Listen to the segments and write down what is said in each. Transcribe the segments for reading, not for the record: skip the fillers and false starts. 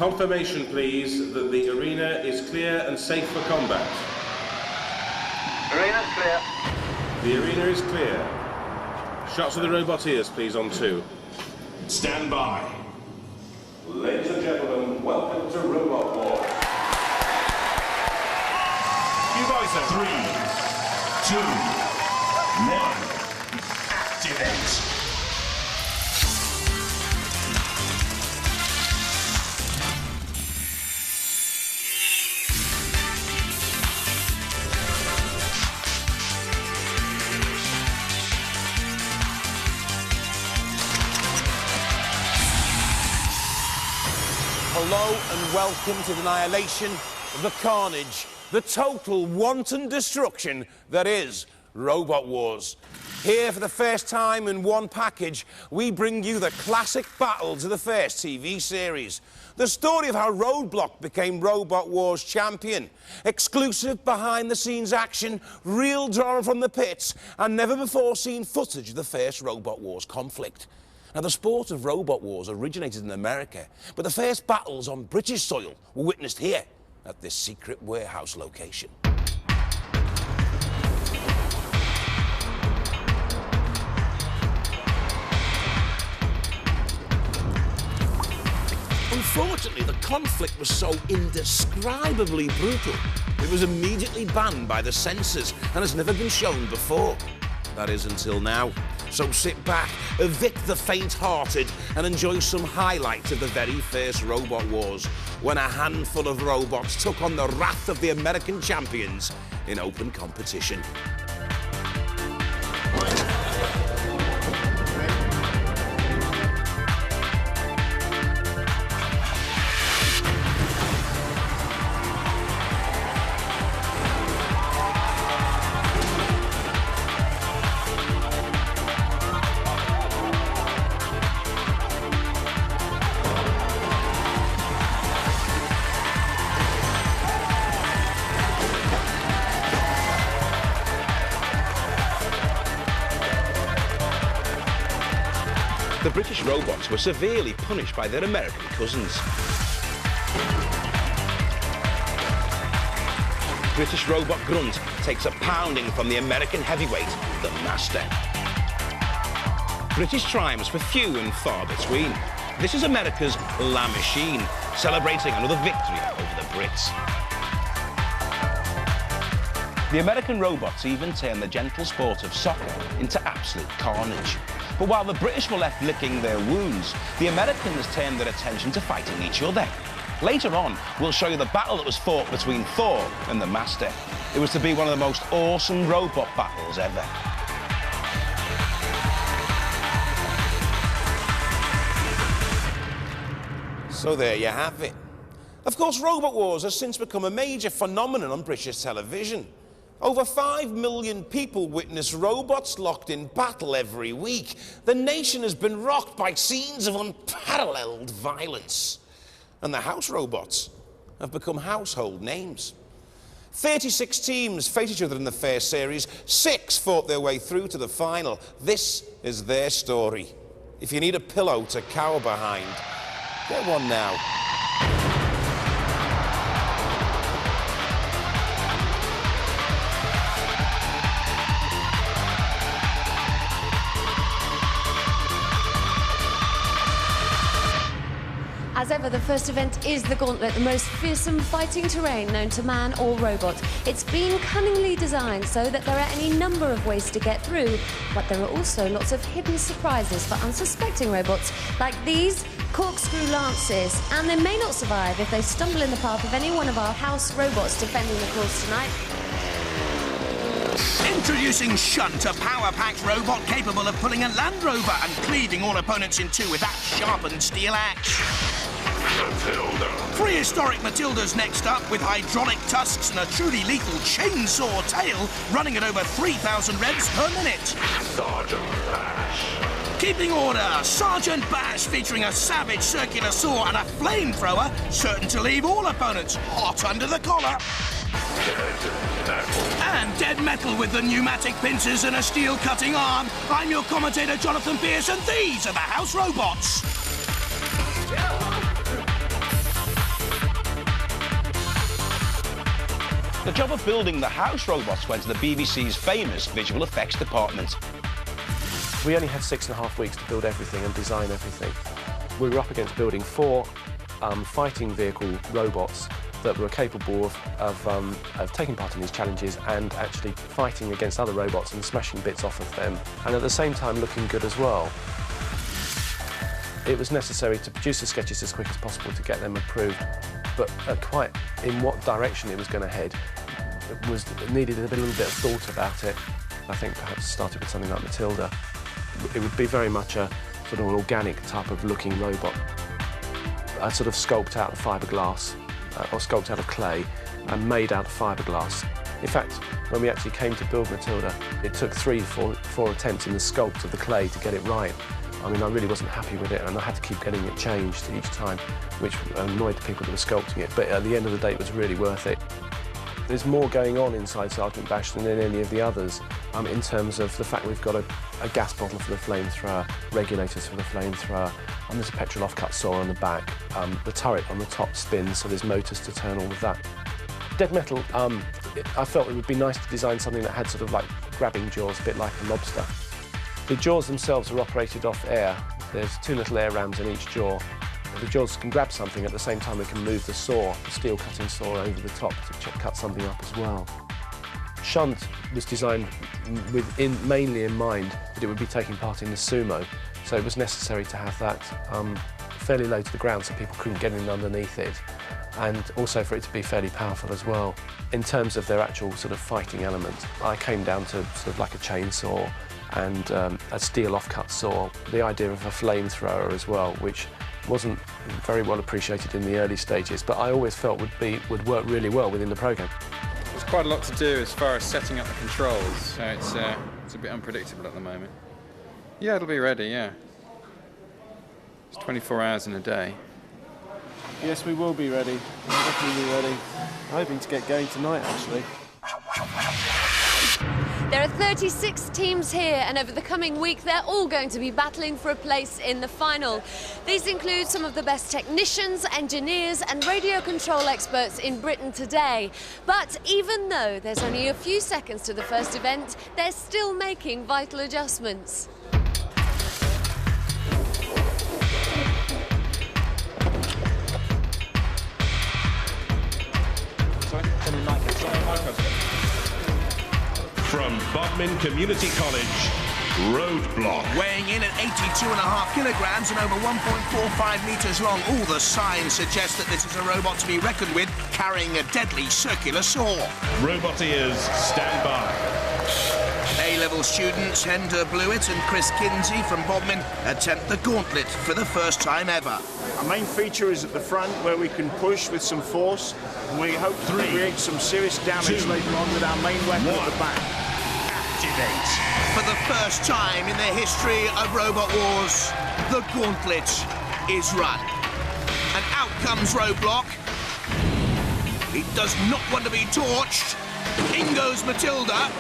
Confirmation, please, that the arena is clear and safe for combat. Arena's clear. The arena is clear. Shots of the robot ears, please, on 2. Stand by. Ladies and gentlemen, welcome to Robot Wars. You guys are 3, 2, 1. Activate. Hello and welcome to the annihilation, the carnage, the total wanton destruction that is Robot Wars. Here for the first time in one package, we bring you the classic battles of the first TV series. The story of how Roadblock became Robot Wars champion. Exclusive behind-the-scenes action, real drama from the pits, and never-before-seen footage of the first Robot Wars conflict. Now, the sport of Robot Wars originated in America, but the first battles on British soil were witnessed here at this secret warehouse location. Unfortunately, the conflict was so indescribably brutal, it was immediately banned by the censors and has never been shown before. That is, until now. So sit back, evict the faint-hearted, and enjoy some highlights of the very first Robot Wars, when a handful of robots took on the wrath of the American champions in open competition. The British robots were severely punished by their American cousins. British robot Grunt takes a pounding from the American heavyweight, the Master. British triumphs were few and far between. This is America's La Machine, celebrating another victory over the Brits. The American robots even turned the gentle sport of soccer into absolute carnage. But while the British were left licking their wounds, the Americans turned their attention to fighting each other. Later on, we'll show you the battle that was fought between Thor and the Master. It was to be one of the most awesome robot battles ever. So there you have it. Of course, Robot Wars has since become a major phenomenon on British television. Over 5 million people witness robots locked in battle every week. The nation has been rocked by scenes of unparalleled violence. And the house robots have become household names. 36 teams face each other in the first series. 6 fought their way through to the final. This is their story. If you need a pillow to cower behind, get one now. As ever, the first event is the Gauntlet, the most fearsome fighting terrain known to man or robot. It's been cunningly designed so that there are any number of ways to get through, but there are also lots of hidden surprises for unsuspecting robots, like these corkscrew lances, and they may not survive if they stumble in the path of any one of our house robots defending the course tonight. Introducing Shunt, a power-packed robot capable of pulling a Land Rover and cleaving all opponents in two with that sharpened steel axe. Matilda. Prehistoric Matilda's next up, with hydraulic tusks and a truly lethal chainsaw tail running at over 3,000 revs per minute. Sergeant Bash. Keeping order, Sergeant Bash, featuring a savage circular saw and a flamethrower, certain to leave all opponents hot under the collar. And dead metal with the pneumatic pincers and a steel cutting arm. I'm your commentator, Jonathan Pierce, and these are the house robots. The job of building the house robots went to the BBC's famous visual effects department. We only had 6.5 weeks to build everything and design everything. We were up against building 4 fighting vehicle robots that were capable of taking part in these challenges and actually fighting against other robots and smashing bits off of them, and at the same time looking good as well. It was necessary to produce the sketches as quick as possible to get them approved, but quite in what direction it was going to head needed a little bit of thought about it. I think perhaps started with something like Matilda. It would be very much a sort of an organic type of looking robot. I sort of sculpted out of fiberglass, or sculpted out of clay, and made out of fiberglass. In fact, when we actually came to build Matilda, it took 4 attempts in the sculpt of the clay to get it right. I mean, I really wasn't happy with it, and I had to keep getting it changed each time, which annoyed the people that were sculpting it, but at the end of the day, it was really worth it. There's more going on inside Sergeant Bash than in any of the others, in terms of the fact we've got a gas bottle for the flamethrower, regulators for the flamethrower, and there's a petrol offcut saw on the back. The turret on the top spins, so there's motors to turn all of that. Dead Metal, I felt it would be nice to design something that had sort of like grabbing jaws, a bit like a lobster. The jaws themselves are operated off air. There's 2 little air rams in each jaw. The jaws can grab something at the same time we can move the saw, the steel cutting saw, over the top to cut something up as well. Shunt was designed mainly in mind that it would be taking part in the sumo, so it was necessary to have that fairly low to the ground so people couldn't get in underneath it, and also for it to be fairly powerful as well. In terms of their actual sort of fighting element, I came down to sort of like a chainsaw and a steel offcut saw, the idea of a flamethrower as well, which wasn't very well appreciated in the early stages, but I always felt would work really well within the programme. There's quite a lot to do as far as setting up the controls, so it's a bit unpredictable at the moment. Yeah, it'll be ready, yeah. It's 24 hours in a day. Yes, we will be ready. We'll definitely be ready. I'm hoping to get going tonight, actually. There are 36 teams here, and over the coming week they're all going to be battling for a place in the final. These include some of the best technicians, engineers and radio control experts in Britain today. But even though there's only a few seconds to the first event, they're still making vital adjustments. From Bodmin Community College, Roadblock. Weighing in at 82.5 kilograms and over 1.45 metres long, all the signs suggest that this is a robot to be reckoned with, carrying a deadly circular saw. Roboteers, stand by. A-level students Hender Blewett and Chris Kinsey from Bodmin attempt the gauntlet for the first time ever. Our main feature is at the front, where we can push with some force, and we hope to create some serious damage later on with our main weapon at the back. Activate. For the first time in the history of Robot Wars, the gauntlet is run. And out comes Roadblock. He does not want to be torched. In goes Matilda.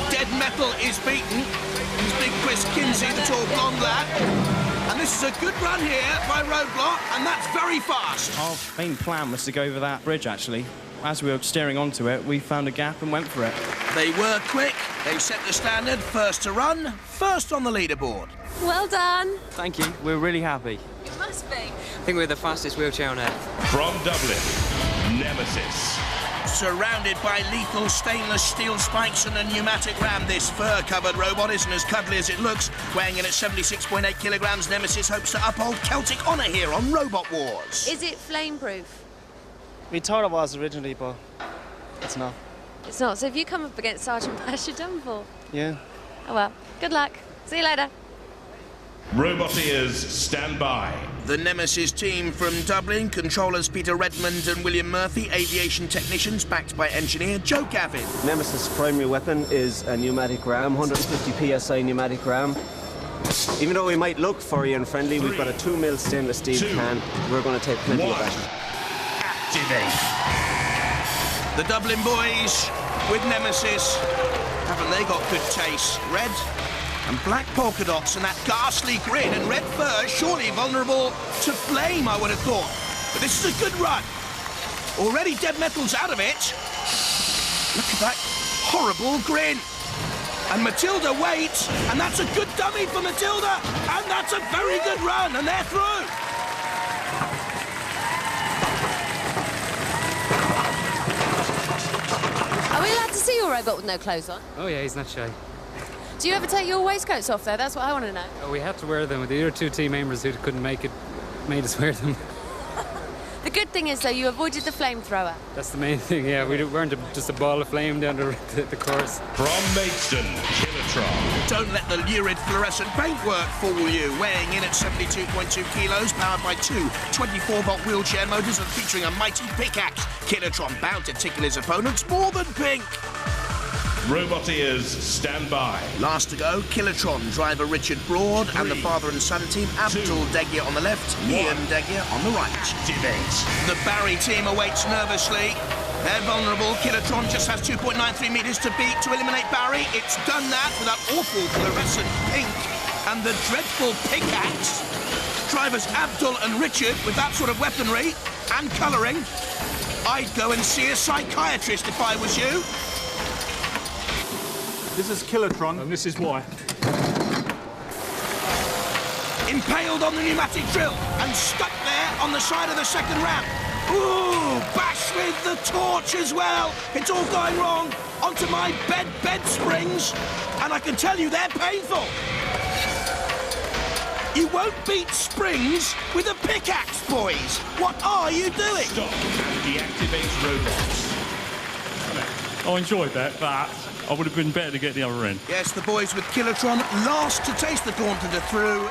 Dead Metal is beaten. It's big Chris Kinsey, the tall blonde lad. And this is a good run here by Roadblock, and that's very fast. Our main plan was to go over that bridge, actually. As we were steering onto it, we found a gap and went for it. They were quick. They set the standard. First to run, first on the leaderboard. Well done. Thank you. We're really happy. You must be. I think we're the fastest wheelchair on Earth. From Dublin, Nemesis. Surrounded by lethal stainless steel spikes and a pneumatic ram, this fur-covered robot isn't as cuddly as it looks. Weighing in at 76.8 kilograms, Nemesis hopes to uphold Celtic honour here on Robot Wars. Is it flame-proof? We thought it was originally, but it's not. It's not. So if you come up against Sergeant Bash, you're done for. Yeah. Oh well. Good luck. See you later. Roboteers, stand by. The Nemesis team from Dublin, controllers Peter Redmond and William Murphy, aviation technicians backed by engineer Joe Gavin. Nemesis' primary weapon is a pneumatic ram, 150 psi pneumatic ram. Even though we might look furry and friendly, we've got a 2mm stainless steel can. We're going to take plenty of action. Activate. The Dublin boys with Nemesis. Haven't they got good taste? Red and black polka dots and that ghastly grin and red fur, surely vulnerable to flame, I would have thought. But this is a good run. Already dead metal's out of it. Look at that horrible grin. And Matilda waits, and that's a good dummy for Matilda. And that's a very good run, and they're through. Are we allowed to see your robot with no clothes on? Oh yeah, he's not shy. Do you ever take your waistcoats off, though? That's what I want to know. Oh, we had to wear them. The other two team members who couldn't make it made us wear them. The good thing is, though, you avoided the flamethrower. That's the main thing, yeah. We weren't just a ball of flame down the course. From Maidstone, Kilotron. Don't let the lurid fluorescent paintwork fool you. Weighing in at 72.2 kilos, powered by two 24-volt wheelchair motors and featuring a mighty pickaxe. Kilotron bound to tickle his opponents more than pink. Robot ears, stand by. Last to go, Kilotron driver Richard Broad and the father and son team Abdul Degia on the left, Ian Degia on the right. Activate. The Barry team awaits nervously. They're vulnerable. Kilotron just has 2.93 metres to beat to eliminate Barry. It's done that with that awful fluorescent pink and the dreadful pickaxe. Drivers Abdul and Richard with that sort of weaponry and colouring. I'd go and see a psychiatrist if I was you. This is Kilotron. And this is why. Impaled on the pneumatic drill and stuck there on the side of the second ramp. Ooh, bash with the torch as well. It's all going wrong. Onto my bed springs. And I can tell you they're painful. You won't beat springs with a pickaxe, boys. What are you doing? Stop and deactivate robots. I enjoyed that, but I would have been better to get the other end. Yes, the boys with Kilotron last to taste the gauntlet are through.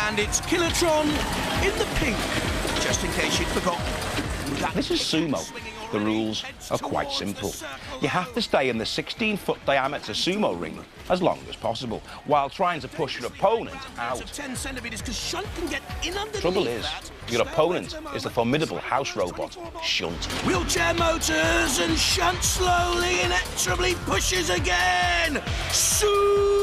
And it's Kilotron in the pink, just in case you'd forgotten. This is sumo. The rules are quite simple. You have to stay in the 16-foot diameter sumo ring as long as possible, while trying to push your opponent out. 10 centimeters, because Shunt can get in underneath. Trouble is, your opponent is the formidable house robot, Shunt. Wheelchair motors, and Shunt slowly, inexorably pushes again. Sumo!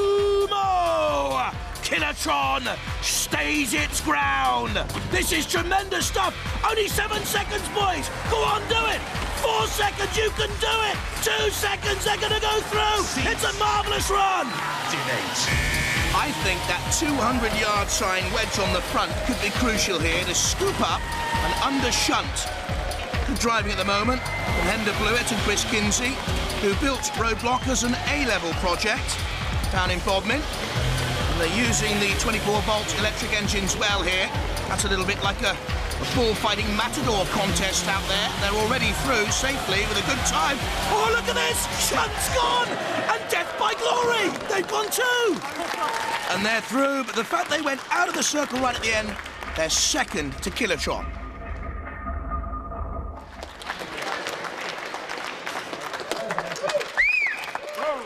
Kilotron stays its ground. This is tremendous stuff. Only 7 seconds, boys. Go on, do it. 4 seconds, you can do it. 2 seconds, they're going to go through. It's a marvellous run. I think that 200-yard sign wedge on the front could be crucial here to scoop up and under Shunt. Driving at the moment, from Hender Blewett and Chris Kinsey, who built Roadblock as an A-level project down in Bodmin. And they're using the 24-volt electric engines well here. That's a little bit like a bullfighting matador contest out there. They're already through safely with a good time. Oh, look at this! Shunt's gone! And death by glory! They've gone too! And they're through, but the fact they went out of the circle right at the end, they're second to Kilotron.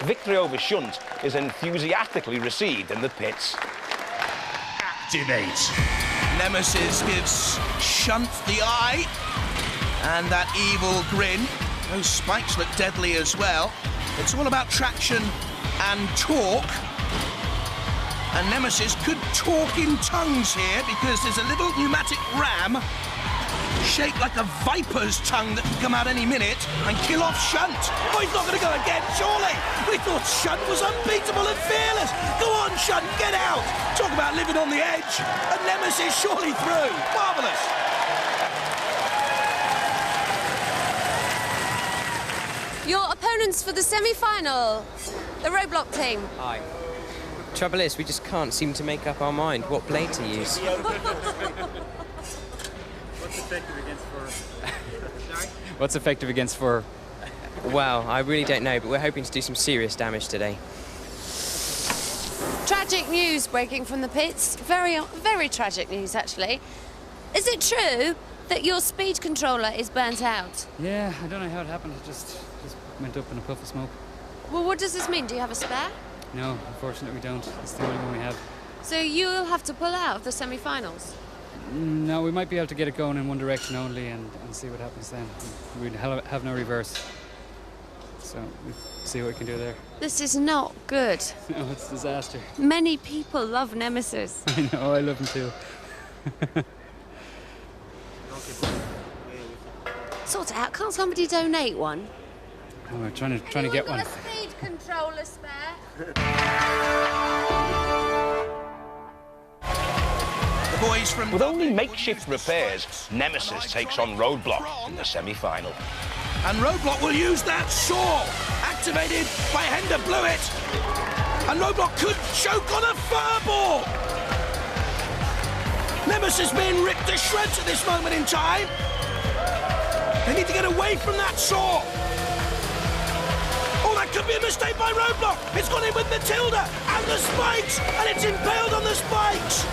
Victory over Shunt is enthusiastically received in the pits. Activate. Nemesis gives Shunt the eye and that evil grin. Those spikes look deadly as well. It's all about traction and torque. And Nemesis could talk in tongues here because there's a little pneumatic ram shaped like a viper's tongue that can come out any minute and kill off Shunt. Oh, he's not going to go again, surely. We thought Shunt was unbeatable and fearless. Go on, Shunt, get out. Talk about living on the edge. And Nemesis surely through. Marvellous. Your opponents for the semi-final, the Roblox team. Hi. Trouble is, we just can't seem to make up our mind what blade to use. What's effective against fur? Well, I really don't know, but we're hoping to do some serious damage today. Tragic news breaking from the pits. Very, very tragic news, actually. Is it true that your speed controller is burnt out? Yeah, I don't know how it happened. It just went up in a puff of smoke. Well, what does this mean? Do you have a spare? No, unfortunately we don't. It's the only one we have. So you'll have to pull out of the semi-finals? No, we might be able to get it going in one direction only and see what happens then. We'd have no reverse. So we'll see what we can do there. This is not good. No, it's a disaster. Many people love Nemesis. I know, I love him too. Sort it out. Can't somebody donate one? Oh, we're trying to get one. A speed controller spare? The boys from... With only makeshift repairs, Nemesis takes on Roadblock in the semi-final. And Roadblock will use that saw, activated by Hender Blewett. And Roadblock could choke on a furball. Nemesis being ripped to shreds at this moment in time. They need to get away from that saw. Oh, that could be a mistake by Roadblock. It's gone in with Matilda and the spikes, and it's impaled on the spikes.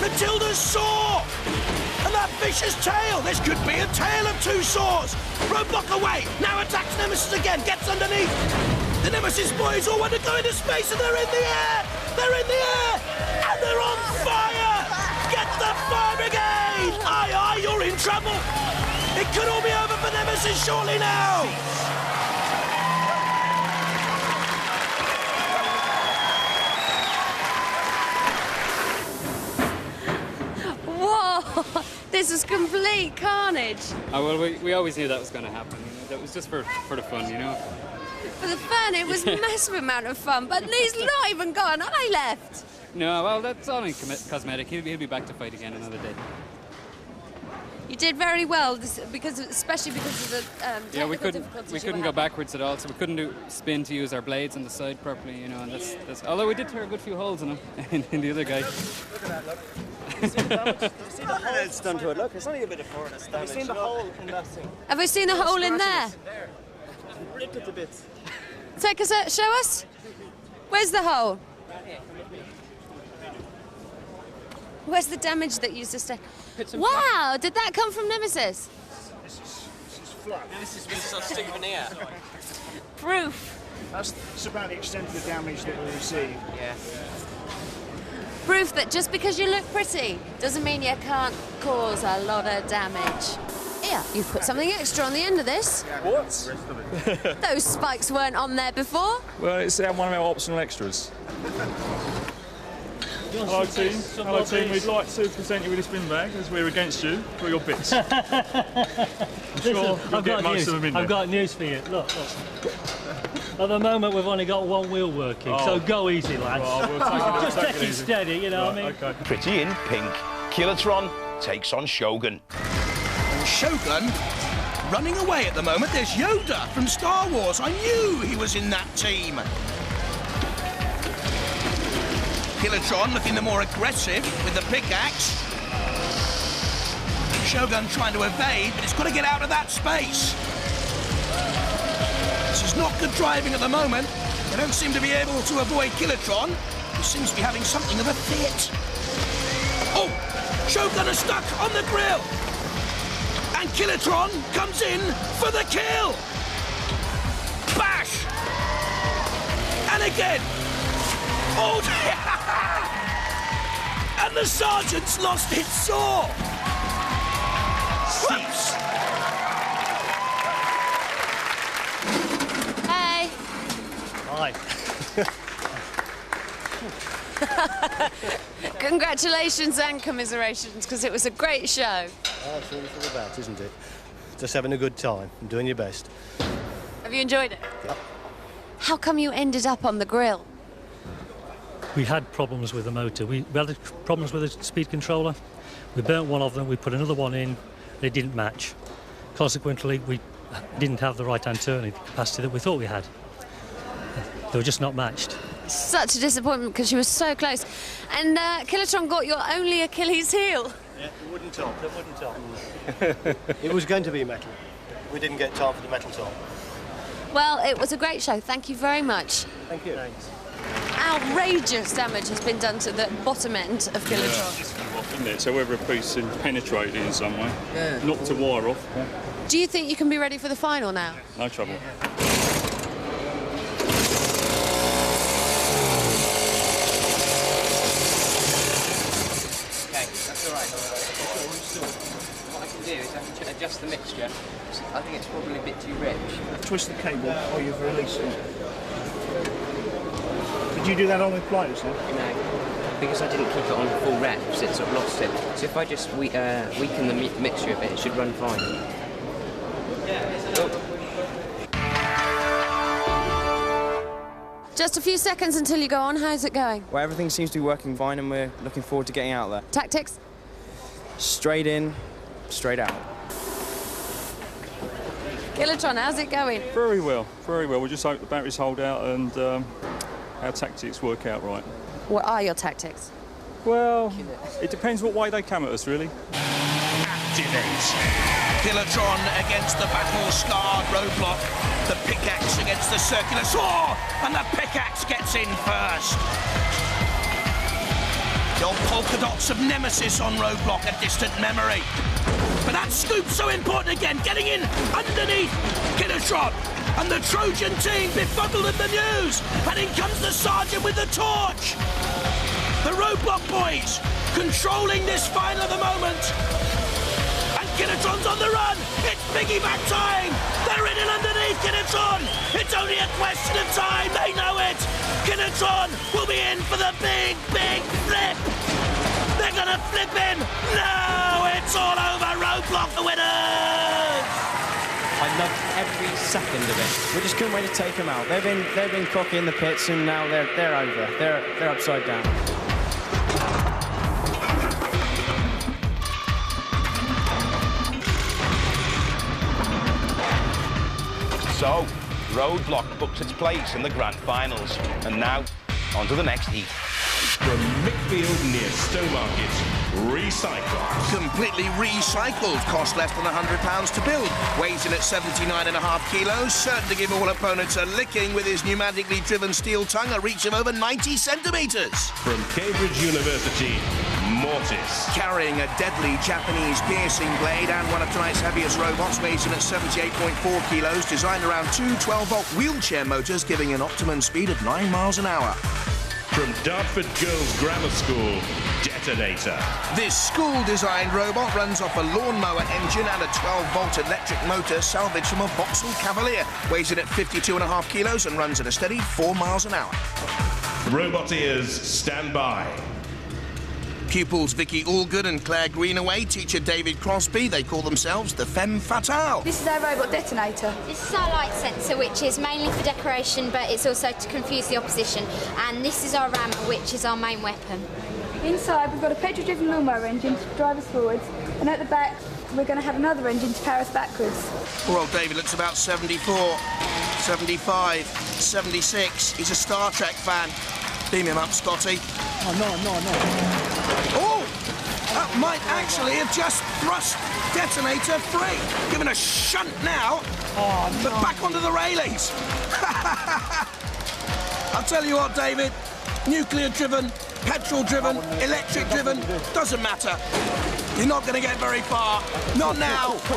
Matilda's saw. And that vicious tail. This could be a tale of two saws. Roadblock away. Now attacks Nemesis again. Gets underneath. The Nemesis boys all want to go into space, and they're in the air. They're in the air. And they're on fire. Get the fire brigade. Aye, aye, you're in trouble. It could all be over for Nemesis shortly now. Whoa! This is complete carnage. Oh, well, we always knew that was going to happen. That was just for the fun, you know. For the fun, it was a massive amount of fun, but he's not even gone. I left. No, well, that's only cosmetic. He'll be back to fight again another day. You did very well, especially because of the yeah, we technical couldn't difficulties go backwards at all, so we couldn't do spin to use our blades on the side properly, you know. And that's although we did tear a good few holes in him, in the other guy. Look at that, look. You see the hole it's done to it? Look, it's only a bit of furnace damage. Have you seen the hole in that thing? Have we seen a hole in there? There. Ripped it to bits. Take us out, show us. Where's the hole? Where's the damage that used to stay? Wow, did that come from Nemesis? This is flat. Nemesis been so stick of an ear. Proof. That's about the extent of the damage that we received. Yeah. Proof that just because you look pretty doesn't mean you can't cause a lot of damage. Here, you've put something extra on the end of this. What? Those spikes weren't on there before. Well, it's one of our optional extras. Hello team. Hello team. We'd like to present you with this bin bag as we're against you for your bits. I'm sure you'll get most of them in there. I've got news for you. Look. At the moment, we've only got one wheel working, so go easy, lads. Well, we'll just take it steady, you know what I mean? Okay. Pretty in pink, Kilotron takes on Shogun. And Shogun running away at the moment. There's Yoda from Star Wars. I knew he was in that team. Kilotron looking the more aggressive with the pickaxe. Shogun trying to evade, but it's got to get out of that space. This is not good driving at the moment. They don't seem to be able to avoid Kilotron, who seems to be having something of a fit. Oh! Shogun is stuck on the grill! And Kilotron comes in for the kill! Bash! And again! Oh, and the sergeant's lost its saw! Whoops! Hey! Hi. Congratulations and commiserations, because it was a great show. Oh, that's what it's all about, isn't it? Just having a good time and doing your best. Have you enjoyed it? Yep. How come you ended up on the grill? We had problems with the motor. We had problems with the speed controller. We burnt one of them, we put another one in, they didn't match. Consequently, we didn't have the right hand turning capacity that we thought we had. They were just not matched. Such a disappointment because she was so close. And Kilotron got your only Achilles heel. Yeah, the wooden top. It was going to be metal. We didn't get time for the metal top. Well, it was a great show. Thank you very much. Thank you. Thanks. Outrageous damage has been done to the bottom end of Kilotron. Isn't it? So whether a piece has penetrated in some way, knocked a wire off. Do you think you can be ready for the final now? No trouble. adjust the mixture. I think it's probably a bit too rich. Twist the cable or you've released it. Did you do that on with pliers, then? No, because I didn't keep it on full reps, it sort of lost it. So if I just weaken the mixture a bit, it should run fine. Just a few seconds until you go on. How's it going? Well, everything seems to be working fine, and we're looking forward to getting out there. Tactics? Straight in, straight out. Kilotron, how's it going? Very well, very well. We just hope the batteries hold out and our tactics work out right. What are your tactics? Well, it depends what way they come at us, really. Activate. Kilotron against the battle-scarred roadblock. The pickaxe against the circular saw, and the pickaxe gets in first. The old polka dots of Nemesis on roadblock, a distant memory. But that scoop's so important again, getting in underneath Kilotron. And the Trojan team befuddled at the news. And in comes the sergeant with the torch. The roadblock boys controlling this final of the moment. And Kilotron's on the run. It's piggyback time. They're in and underneath Kilotron. It's only a question of time. They know it. Kilotron will be in for the big, big flip. They're going to flip him. No, it's all over. Roadblock the winners. I loved every second of it. We just couldn't wait to take them out. They've been cocky in the pits, and now they're over. They're upside down. So, Roadblock books its place in the grand finals. And now, on to the next heat. From Mickfield near Stowmarket, REACI-E. Completely recycled, cost less than £100 to build. Weighs in at 79.5 kilos, certain to give all opponents a licking with his pneumatically driven steel tongue, a reach of over 90 centimetres. From Cambridge University, Mortis. Carrying a deadly Japanese piercing blade and one of tonight's heaviest robots, weighs in at 78.4 kilos, designed around two 12-volt wheelchair motors, giving an optimum speed of 9 miles an hour. From Dartford Girls Grammar School, Detonator. This school-designed robot runs off a lawnmower engine and a 12-volt electric motor salvaged from a Vauxhall Cavalier. Weighs in at 52.5 kilos and runs at a steady 4 miles an hour. Roboteers, stand by. Pupils Vicky Allgood and Claire Greenaway, teacher David Crosby, they call themselves the Femme Fatale. This is our robot detonator. This is our light sensor, which is mainly for decoration, but it's also to confuse the opposition. And this is our rammer, which is our main weapon. Inside, we've got a petrol-driven lawnmower engine to drive us forwards, and at the back, we're going to have another engine to power us backwards. Poor old David looks about 74, 75, 76. He's a Star Trek fan. Beam him up, Scotty. Oh, no. Oh! That might actually have just thrust detonator free. Given a shunt now. Oh, no. But back onto the railings. I'll tell you what, David. Nuclear-driven, petrol-driven, electric-driven, doesn't matter. You're not going to get very far. Not now. Go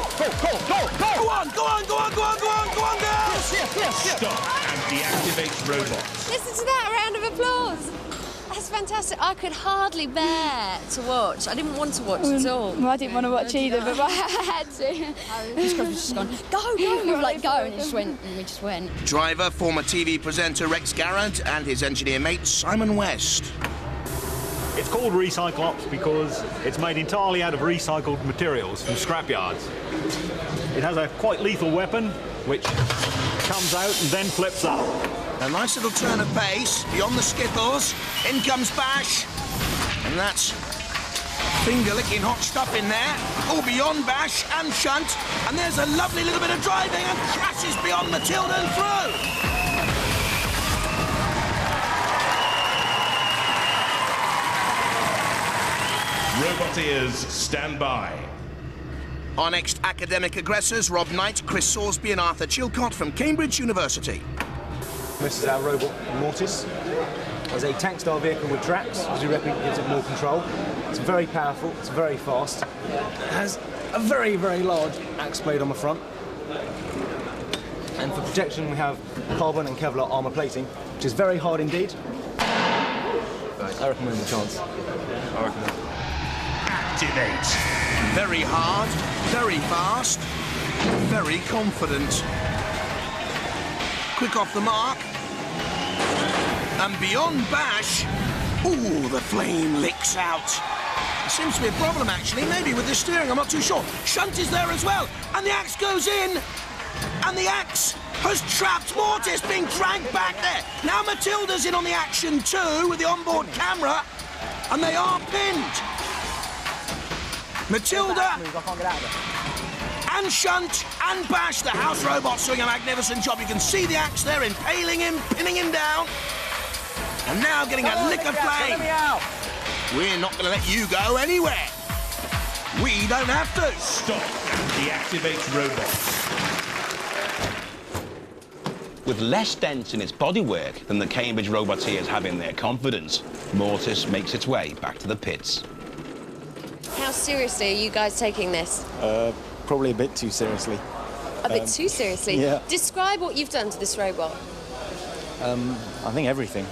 on, girls! Yes. Stop and deactivate robots. Listen to that, a round of applause. That's fantastic. I could hardly bear to watch. I didn't want to watch at all. Well, I didn't want to watch either, but I had to. This guy was just gone, go, we were like, go, and we just went. Driver, former TV presenter Rex Garrett and his engineer mate Simon West. It's called REACI-E because it's made entirely out of recycled materials from scrapyards. It has a quite lethal weapon which comes out and then flips up. A nice little turn of pace, beyond the skittles. In comes Bash. And that's finger-licking hot stuff in there. All beyond Bash and Shunt. And there's a lovely little bit of driving and crashes beyond Matilda and through. Roboteers, stand by. Our next academic aggressors, Rob Knight, Chris Salisbury and Arthur Chilcott from Cambridge University. This is our robot Mortis. It's a tank-style vehicle with tracks, because we reckon it gives it more control. It's very powerful, it's very fast. It has a very, very large axe blade on the front. And for protection, we have carbon and Kevlar armour plating, which is very hard indeed. I reckon we have a chance. I reckon. Activate. Very hard, very fast, very confident. Quick off the mark. And beyond bash, ooh, the flame licks out. There seems to be a problem, actually, maybe with the steering, I'm not too sure. Shunt is there as well, and the axe goes in, and the axe has trapped Mortis, being dragged back there. Now Matilda's in on the action too, with the onboard camera, and they are pinned. Matilda and Shunt and Bash, the house robots, doing a magnificent job. You can see the axe there, impaling him, pinning him down, and now getting a lick of flame. We're not going to let you go anywhere. We don't have to. Stop and deactivate robots. With less dents in its bodywork than the Cambridge roboteers have in their confidence, Mortis makes its way back to the pits. How seriously are you guys taking this? Probably a bit too seriously. A bit too seriously? Yeah. Describe what you've done to this robot. I think everything.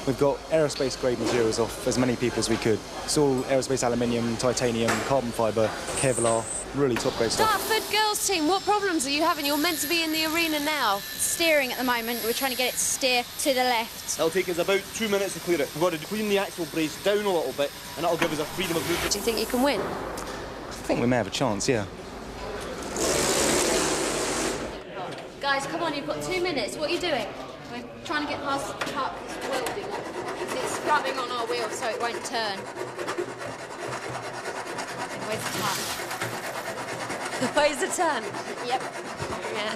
We've got aerospace-grade materials off as many people as we could. It's all aerospace aluminium, titanium, carbon fibre, Kevlar, really top-grade stuff. Dartford girls team, what problems are you having? You're meant to be in the arena now. Steering at the moment, we're trying to get it to steer to the left. It'll take us about 2 minutes to clear it. We've got to clean the axle brace down a little bit, and that'll give us a freedom of movement. Do you think you can win? I think we may have a chance, yeah. Guys, come on, you've got 2 minutes. What are you doing? We're trying to get past this welding. It's rubbing on our wheel so it won't turn. Where's the turn? Where's the turn? Yep. Yeah.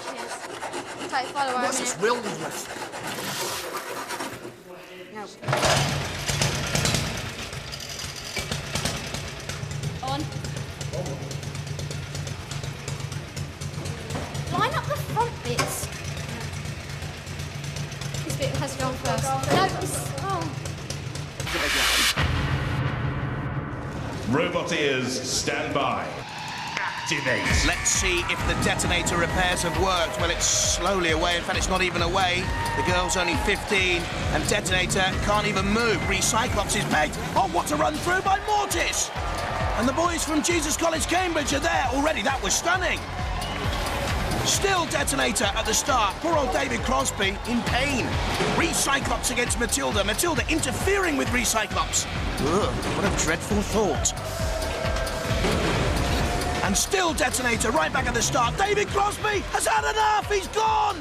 Cheers. Tight follower. What's this welding with? No. On. Line up the front bits. This bit has gone first. No, it's... Oh. Roboteers, stand by. Activate. Let's see if the detonator repairs have worked. Well, it's slowly away. In fact, it's not even away. The girl's only 15, and detonator can't even move. REALI-T is pegged. Oh, what a run through by Mortis! And the boys from Jesus College, Cambridge are there already. That was stunning. Still detonator at the start. Poor old David Crosby in pain. REALI-T against Matilda. Matilda interfering with REALI-T. Ugh, what a dreadful thought. And still detonator right back at the start. David Crosby has had enough. He's gone.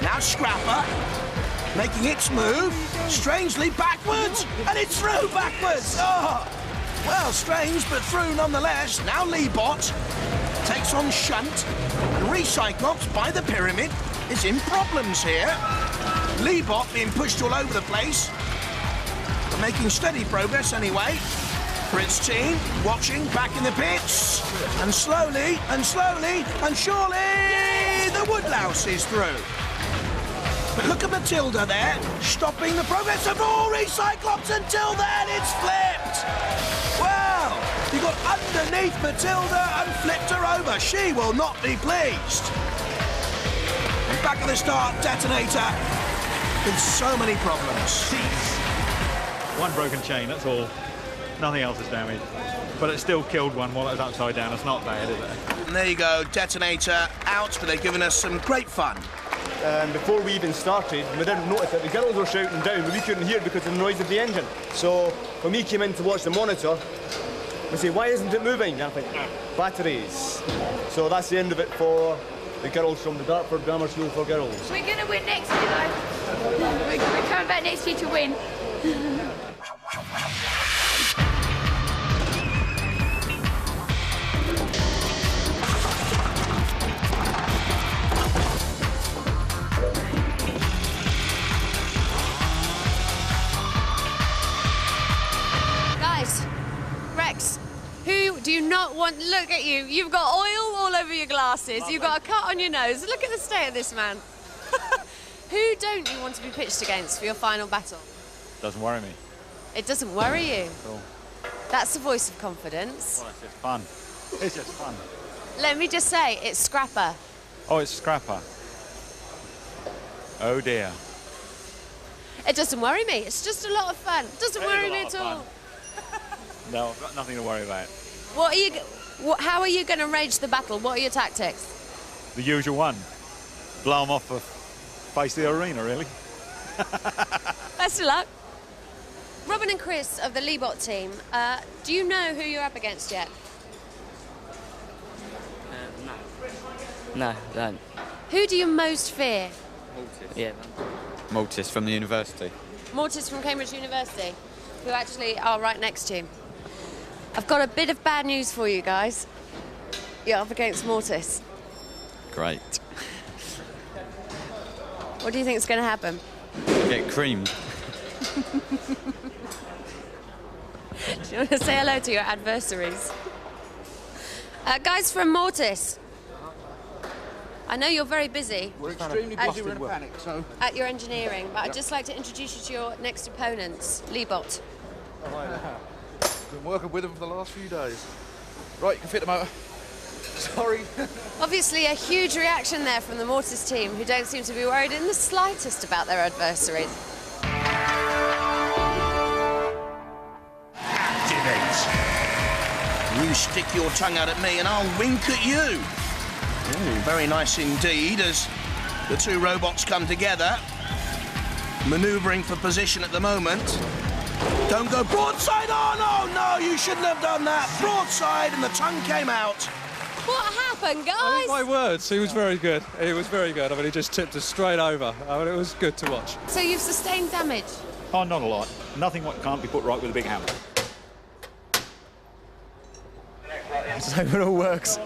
Now Scrapper making its move. Strangely backwards. And it's through backwards. Oh, well, strange, but through nonetheless. Now Leebot takes on Shunt, and REALI-T by the pyramid is in problems here. Leebot being pushed all over the place, but making steady progress anyway. For its team, watching back in the pits, and slowly, and slowly, and surely, the Woodlouse is through. But look at Matilda there, stopping the progress of all REALI-T until then it's flipped. Well, he got underneath Matilda and flipped her over. She will not be pleased. And back at the start, detonator with so many problems. One broken chain, that's all. Nothing else is damaged. But it still killed one while it was upside down. It's not bad, is it? And there you go, detonator out, but they've given us some great fun. Before we even started, we didn't notice that the girls were shouting down, but we couldn't hear because of the noise of the engine. So when we came in to watch the monitor, we say, why isn't it moving? And I think, batteries. So that's the end of it for the girls from the Dartford Grammar School for Girls. We're going to win next year, though. We're coming back next year to win. Who do you not want? Look at you. You've got oil all over your glasses. You've got a cut on your nose. Look at the state of this man. Who don't you want to be pitched against for your final battle? Doesn't worry me. It doesn't worry you? Cool. That's the voice of confidence. Well, it's just fun. It's just fun. Let me just say, it's Scrapper. Oh, it's Scrapper. Oh, dear. It doesn't worry me. It's just a lot of fun. It doesn't worry me at all. No, I've got nothing to worry about. What are you? How are you going to rage the battle? What are your tactics? The usual one. Blow them off, face the arena, really. Best of luck. Robin and Chris of the Lee-Bot team, do you know who you're up against yet? No, I don't. Who do you most fear? Mortis. Yeah. Mortis from the university. Mortis from Cambridge University, who actually are right next to you. I've got a bit of bad news for you guys. You're up against Mortis. Great. What do you think is going to happen? Get creamed. Do you want to say hello to your adversaries? Guys from Mortis, I know you're very busy. We're extremely busy, we're in a panic, so... At your engineering, but I'd just like to introduce you to your next opponents, Lee-Bot. Been working with them for the last few days. Right, you can fit the motor. Sorry. Obviously, a huge reaction there from the Mortis team, who don't seem to be worried in the slightest about their adversaries. Activate. You stick your tongue out at me and I'll wink at you. Ooh, very nice indeed as the two robots come together. Manoeuvring for position at the moment. Don't go broadside on! Oh no, you shouldn't have done that. Broadside and the tongue came out. What happened, guys? My words, he was very good. He was very good. I mean, he just tipped us straight over. I mean, it was good to watch. So you've sustained damage? Oh, not a lot. Nothing what can't be put right with a big hammer. So it all works.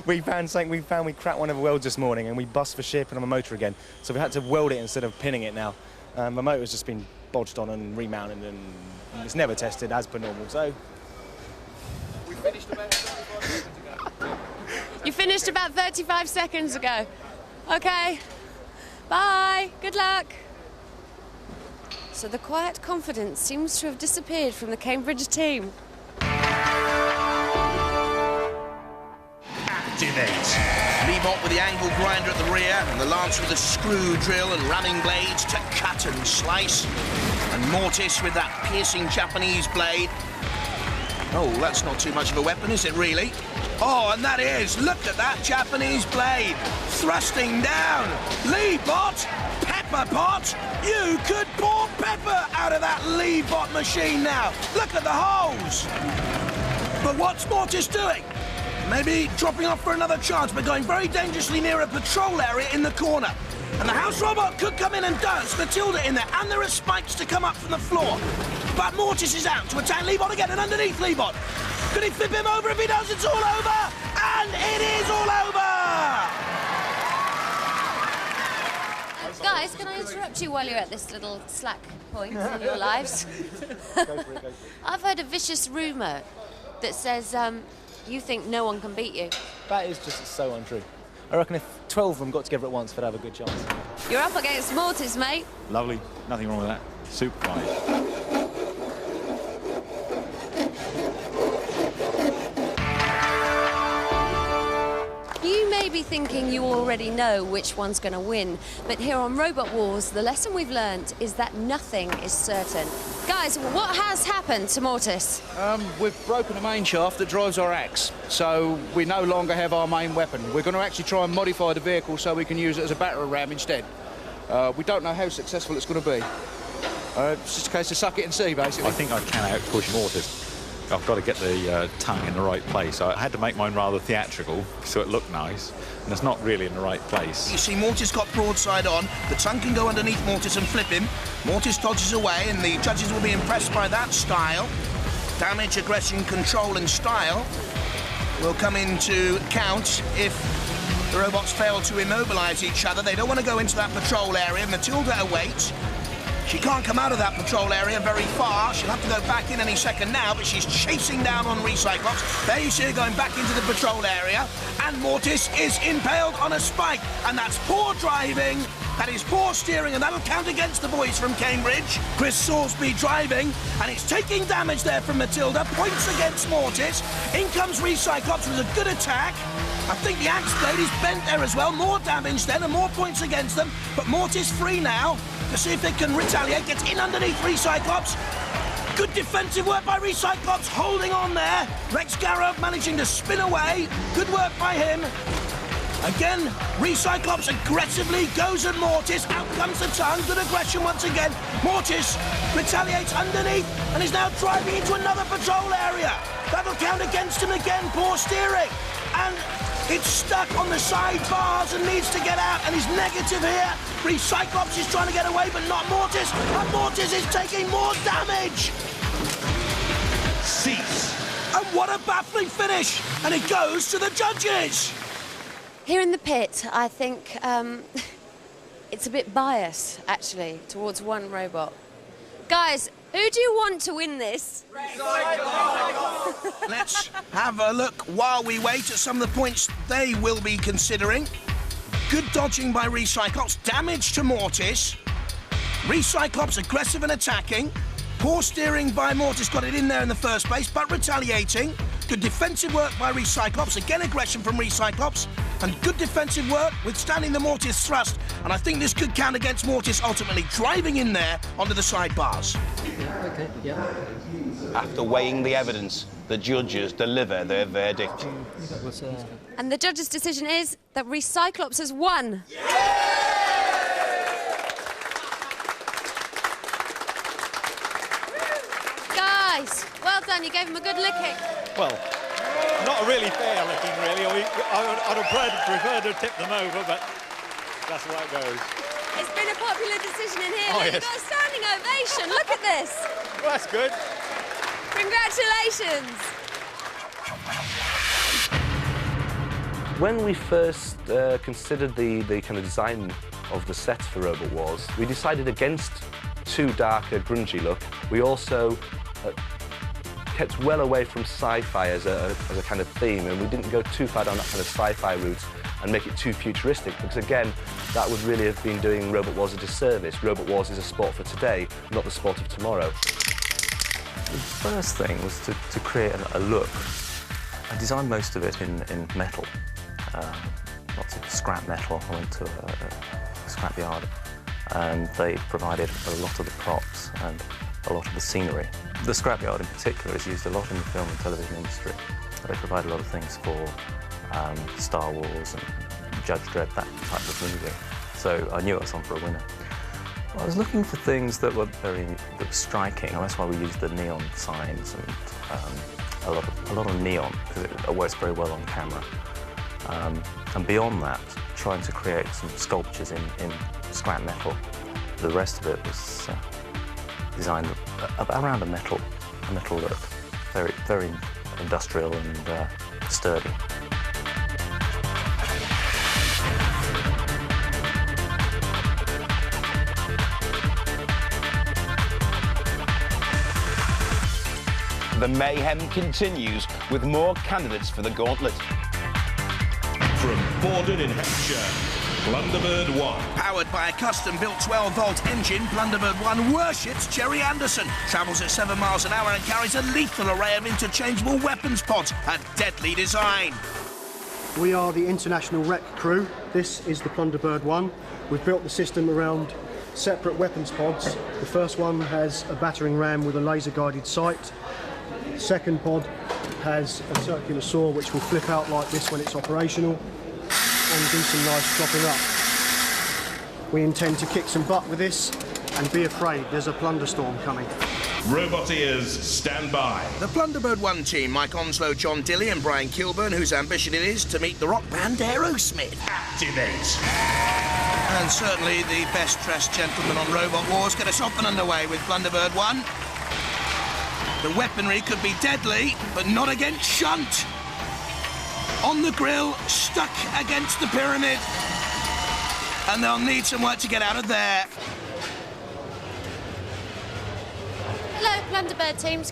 We found we cracked one of the welds this morning and we bust for shipping on the motor again. So we had to weld it instead of pinning it now. The motor's just been bodged on and remounted and it's never tested as per normal, so... We finished about 35 seconds ago. You finished about 35 seconds ago. OK. Bye. Good luck. So the quiet confidence seems to have disappeared from the Cambridge team. Activate. Lee-Bot with the angle grinder at the rear and the Lance with the screw drill and running blades to cut and slice. And Mortis with that piercing Japanese blade. Oh, that's not too much of a weapon, is it really? Oh, and that is, look at that Japanese blade thrusting down. Lee-Bot, pepper pot. You could pour pepper out of that Lee-Bot machine now. Look at the holes. But what's Mortis doing? Maybe dropping off for another chance, but going very dangerously near a patrol area in the corner. And the house robot could come in and dance Matilda in there, and there are spikes to come up from the floor. But Mortis is out to attack Lee-Bot again, and underneath Lee-Bot. Could he flip him over? If he does, it's all over! And it is all over! Guys, can I interrupt you while you're at this little slack point in your lives? I've heard a vicious rumour that says you think no one can beat you. That is just so untrue. I reckon if 12 of them got together at once, they'd have a good chance. You're up against Mortis, mate. Lovely. Nothing wrong with that. Super fine. You may be thinking you already know which one's going to win, but here on Robot Wars, the lesson we've learned is that nothing is certain. Guys, what has happened to Mortis? We've broken the main shaft that drives our axe, so we no longer have our main weapon. We're going to actually try and modify the vehicle so we can use it as a battering ram instead. We don't know how successful it's going to be. It's just a case of suck it and see, basically. I think I can out-push Mortis. I've got to get the tongue in the right place. I had to make mine rather theatrical so it looked nice, and it's not really in the right place. You see, Mortis got broadside on. The tongue can go underneath Mortis and flip him. Mortis dodges away, and the judges will be impressed by that style. Damage, aggression, control, and style will come into account if the robots fail to immobilise each other. They don't want to go into that patrol area. Matilda awaits. She can't come out of that patrol area very far. She'll have to go back in any second now, but she's chasing down on Recyclops. There you see her going back into the patrol area, and Mortis is impaled on a spike. And that's poor driving, that is poor steering, and that'll count against the boys from Cambridge. Chris Salisbury driving, and it's taking damage there from Matilda. Points against Mortis. In comes Recyclops with a good attack. I think the axe blade is bent there as well. More damage then, and more points against them. But Mortis free now to see if they can retaliate. Gets in underneath Recyclops. Good defensive work by REALI-T, holding on there. Rex Garrett managing to spin away. Good work by him. Again, REALI-T aggressively goes at Mortis. Out comes the tongue. Good aggression once again. Mortis retaliates underneath and is now driving into another patrol area. That'll count against him again. Poor steering. And it's stuck on the side bars and needs to get out, and he's negative here. REALI-T is trying to get away, but not Mortis. And Mortis is taking more damage. Cease. And what a baffling finish. And it goes to the judges. Here in the pit, I think it's a bit biased, actually, towards one robot. Guys, who do you want to win this? Let's have a look while we wait at some of the points they will be considering. Good dodging by REALI-T, damage to Mortis. REALI-T aggressive and attacking. Poor steering by Mortis, got it in there in the first place, but retaliating. Good defensive work by REALI-T, again aggression from REALI-T, and good defensive work withstanding the Mortis thrust. And I think this could count against Mortis ultimately driving in there onto the sidebars. Okay, yeah. After weighing the evidence, the judges deliver their verdict. And the judge's decision is that REALI-T has won. Guys, well done, you gave him a good licking. Well, not a really fair licking, really. I'd have preferred to tip them over, but that's the way it goes. It's been a popular decision in here. Oh, Look, yes. You've got a standing ovation. Look at this. Well, that's good. Congratulations. When we first considered the kind of design of the sets for Robot Wars, we decided against too dark a grungy look. We also kept well away from sci-fi as a kind of theme, and we didn't go too far down that kind of sci-fi route and make it too futuristic, because again, that would really have been doing Robot Wars a disservice. Robot Wars is a sport for today, not the sport of tomorrow. The first thing was to create a look. I designed most of it in metal, lots of scrap metal. I went to a scrap yard, and they provided a lot of the props and a lot of the scenery. The scrapyard in particular is used a lot in the film and television industry. They provide a lot of things for Star Wars and Judge Dredd, that type of movie. So I knew I was on for a winner. I was looking for things that were striking, and that's why we used the neon signs and a lot of neon, because it works very well on camera. And beyond that, trying to create some sculptures in scrap metal. The rest of it was designed around a metal look, very industrial and sturdy. The mayhem continues with more candidates for the gauntlet. From Borden in Hampshire, Blunderbird 1. Powered by a custom-built 12-volt engine, Blunderbird 1 worships Jerry Anderson, travels at 7 miles an hour and carries a lethal array of interchangeable weapons pods, a deadly design. We are the International Wreck Crew. This is the Blunderbird 1. We've built the system around separate weapons pods. The first one has a battering ram with a laser-guided sight. The second pod has a circular saw which will flip out like this when it's operational and do some nice chopping up. We intend to kick some butt with this, and be afraid, there's a plunderstorm coming. Robot ears, stand by. The Blunderbird 1 team, Mike Onslow, John Dilley and Brian Kilburn, whose ambition it is to meet the rock band Aerosmith. Activate. And certainly the best-dressed gentlemen on Robot Wars get us off and underway with Blunderbird 1. The weaponry could be deadly, but not against Shunt. On the grill, stuck against the pyramid. And they'll need some work to get out of there. Hello, Blunderbird team.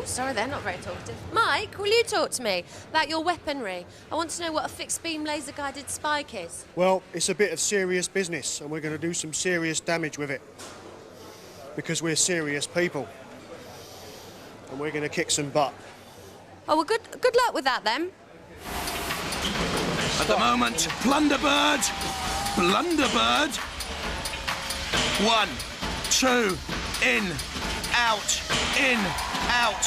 Sorry, they're not very talkative. Mike, will you talk to me about your weaponry? I want to know what a fixed-beam laser-guided spike is. Well, it's a bit of serious business, and we're going to do some serious damage with it. Because we're serious people. And we're going to kick some butt. Oh, well, good luck with that, then. At the moment, Blunderbird. 1, 2, in, out, in, out.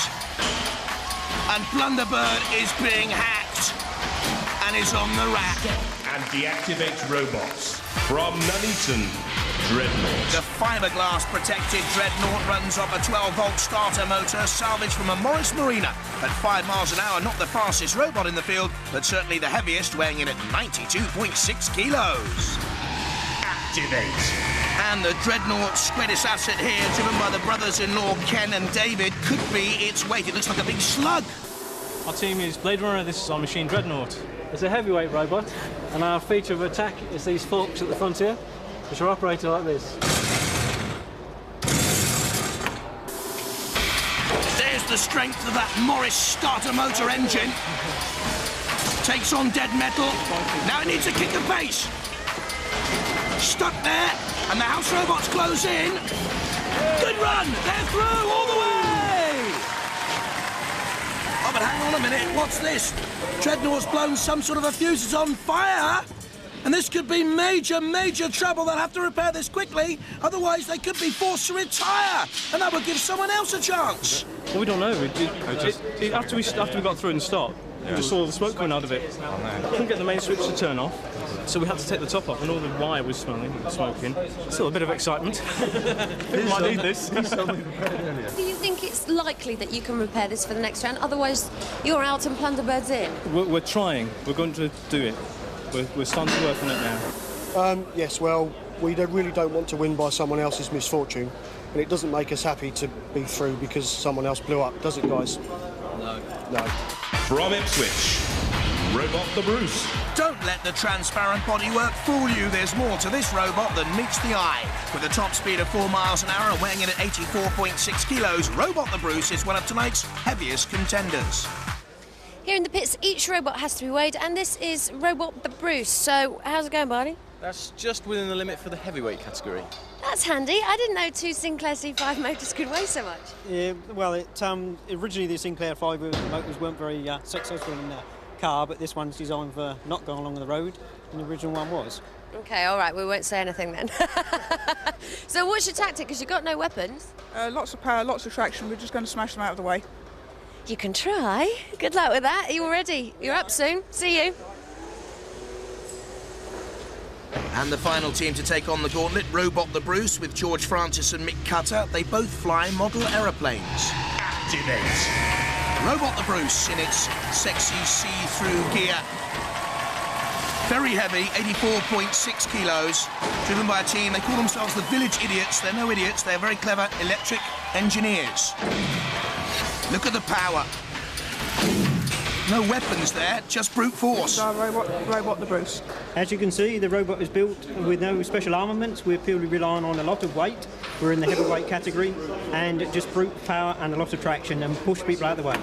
And Blunderbird is being hacked and is on the rack. And deactivate robots from Nuneaton, Dreadnought. The fiberglass protected Dreadnought runs off a 12-volt starter motor salvaged from a Morris Marina at 5 miles an hour. Not the fastest robot in the field, but certainly the heaviest, weighing in at 92.6 kilos. Activate. And the Dreadnought greatest asset here, driven by the brothers-in-law Ken and David, could be its weight. It looks like a big slug. Our team is Blade Runner. This is our machine Dreadnought. It's a heavyweight robot, and our feature of attack is these forks at the front here, which are operated like this. There's the strength of that Morris starter motor engine. Takes on dead metal. Now it needs a kick of pace. Stuck there, and the house robots close in. Good run! They're through all the way! Oh, but hang on a minute, what's this? Dreadnought's blown some sort of a fuse, it's on fire! And this could be major, major trouble. They'll have to repair this quickly, otherwise they could be forced to retire, and that would give someone else a chance. Well, we don't know. After we got through and stopped, we just saw the smoke coming out of it. Couldn't get the main switch to turn off, so we had to take the top off, and all the wire was smoking. Still a bit of excitement. Might need this. Do you think it's likely that you can repair this for the next round? Otherwise, you're out and Blunderbird's in. We're trying. We're going to do it. We're starting to work on it now. Yes, well, we really don't want to win by someone else's misfortune, and it doesn't make us happy to be through because someone else blew up, does it, guys? No. No. From Ipswich, Robot the Bruce. Don't let the transparent bodywork fool you. There's more to this robot than meets the eye. With a top speed of 4 miles an hour and weighing in at 84.6 kilos, Robot the Bruce is one of tonight's heaviest contenders. Here in the pits, each robot has to be weighed, and this is Robot the Bruce. So, how's it going, Barney? That's just within the limit for the heavyweight category. That's handy. I didn't know 2 Sinclair C5 motors could weigh so much. Yeah, well, originally the Sinclair 5 motors weren't very successful in the car, but this one's designed for not going along the road, and the original one was. OK, all right, we won't say anything then. So what's your tactic? Because you've got no weapons. Lots of power, lots of traction. We're just going to smash them out of the way. You can try. Good luck with that. Are you all ready? You're up soon. See you. And the final team to take on the gauntlet, Robot the Bruce, with George Francis and Mick Cutter. They both fly model aeroplanes. Activate. Robot the Bruce in its sexy see-through gear. Very heavy, 84.6 kilos, driven by a team. They call themselves the Village Idiots. They're no idiots. They're very clever electric engineers. Look at the power. No weapons there, just brute force. Robot the Bruce. As you can see, the robot is built with no special armaments. We're purely relying on a lot of weight. We're in the heavyweight category, and just brute power and a lot of traction, and push people out of the way.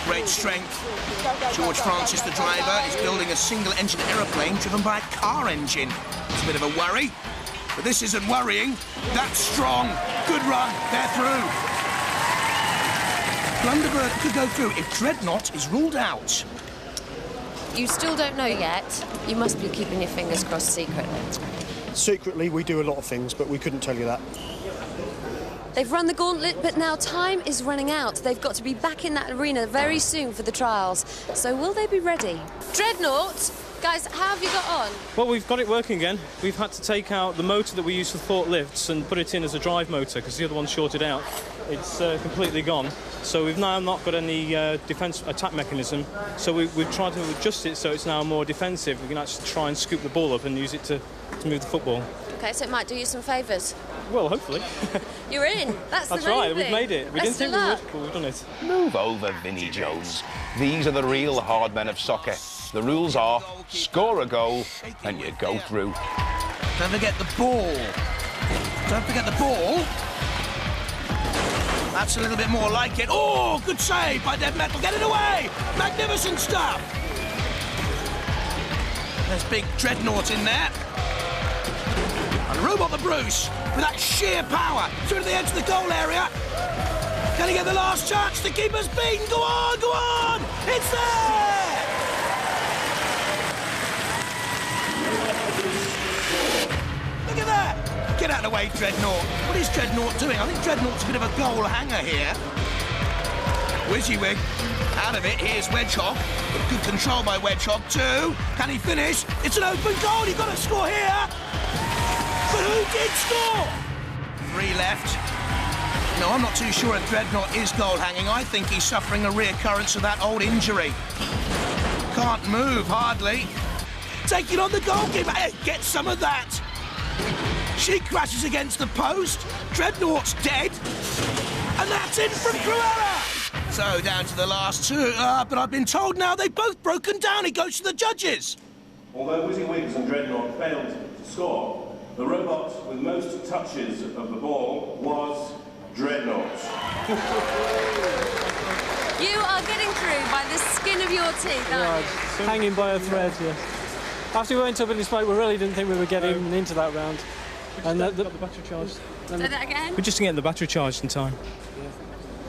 Great strength. George Francis, the driver, is building a single-engine aeroplane driven by a car engine. It's a bit of a worry, but this isn't worrying. That's strong. Good run. They're through. Blunderbird could go through if Dreadnought is ruled out. You still don't know yet. You must be keeping your fingers crossed secretly. Secretly, we do a lot of things, but we couldn't tell you that. They've run the gauntlet, but now time is running out. They've got to be back in that arena very soon for the trials. So will they be ready? Dreadnought, guys, how have you got on? Well, we've got it working again. We've had to take out the motor that we use for thwart lifts and put it in as a drive motor because the other one's shorted out. It's completely gone. So we've now not got any defence attack mechanism. So we've tried to adjust it so it's now more defensive. We can actually try and scoop the ball up and use it to move the football. OK, so it might do you some favours. Well, hopefully. You're in. That's the main right, thing. We've made it. We didn't think we would, but we've done it. Move over, Vinnie Jones. These are the real hard men of soccer. The rules are score a goal and you go through. Don't forget the ball. Don't forget the ball. That's a little bit more like it. Oh, good save by Dead Metal. Get it away. Magnificent stuff. There's big Dreadnought in there. And Robot the Bruce, with that sheer power, through to the edge of the goal area. Can he get the last chance? The keeper's beaten. Go on, go on. It's there. Look at that. Get out of the way, Dreadnought. What is Dreadnought doing? I think Dreadnought's a bit of a goal hanger here. WYSIWYG out of it. Here's Wedgehog. Good control by Wedgehog too. Can he finish? It's an open goal. You've got to score here. But who did score? 3 left. No, I'm not too sure if Dreadnought is goal hanging. I think he's suffering a reoccurrence of that old injury. Can't move, hardly. Taking on the goalkeeper. Hey, get some of that. She crashes against the post. Dreadnought's dead. And that's in from Cruella. So down to the last 2, but I've been told now they've both broken down. It goes to the judges. Although WYSIWYG and Dreadnought failed to score, the robot with most touches of the ball was Dreadnought. You are getting through by the skin of your teeth, aren't you? Hanging by a thread, yes. After we went up in the smoke, we really didn't think we would get even into that round. And got the battery charged. Say that again? We just didn't get the battery charged in time.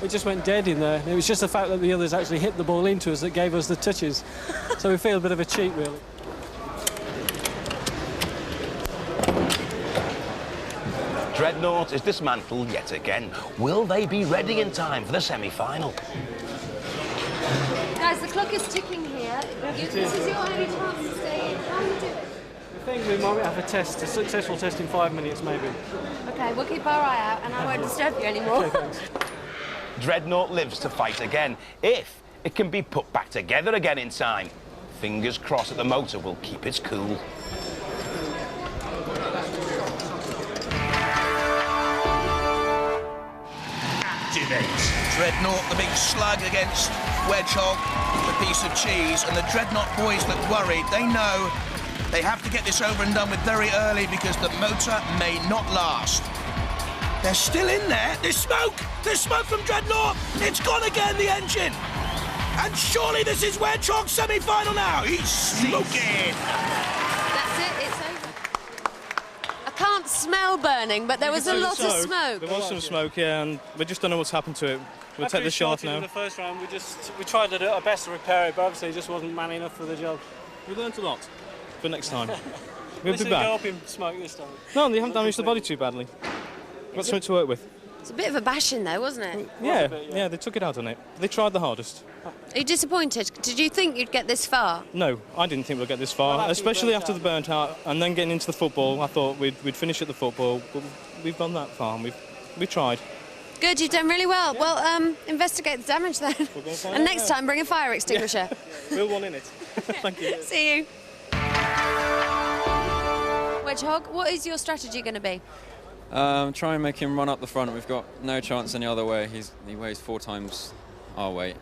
It just went dead in there. It was just the fact that the others actually hit the ball into us that gave us the touches. So we feel a bit of a cheat, really. Dreadnought is dismantled yet again. Will they be ready in time for the semi-final? Guys, the clock is ticking here. This is your only chance to stay in. How are you doing? I think we might have a successful test in 5 minutes, maybe. OK, we'll keep our eye out and I won't disturb you anymore. OK, thanks. Dreadnought lives to fight again, if it can be put back together again in time. Fingers crossed that the motor will keep its cool. Activate. Dreadnought, the big slug against Wedgehog, the piece of cheese, and the Dreadnought boys look worried. They know they have to get this over and done with very early because the motor may not last. They're still in there. There's smoke! There's smoke from Dreadnought! It's gone again, the engine! And surely this is Wedgehog's semi-final now. He's smoking! That's it, it's over. I can't smell burning, but there was a lot of smoke. There was some smoke, yeah, and we just don't know what's happened to it. We'll take the shot now. In the first round, we tried to do our best to repair it, but obviously it just wasn't man enough for the job. We learned a lot for next time. We'll be back. Go up in smoke this time. No, they haven't damaged the body too badly. Got something to work with. It's a bit of a bashing, though, wasn't it? Yeah, they took it out on it. They tried the hardest. Are you disappointed? Did you think you'd get this far? No, I didn't think we'd get this far, especially after the burnt out and then getting into the football. I thought we'd finish at the football, but we've gone that far and we've tried. Good, you've done really well. Well, investigate the damage then. And next time, bring a fire extinguisher. We'll one in it. Thank you. See you. Wedgehog, what is your strategy going to be? Try and make him run up the front. We've got no chance any other way. He weighs 4 times our weight.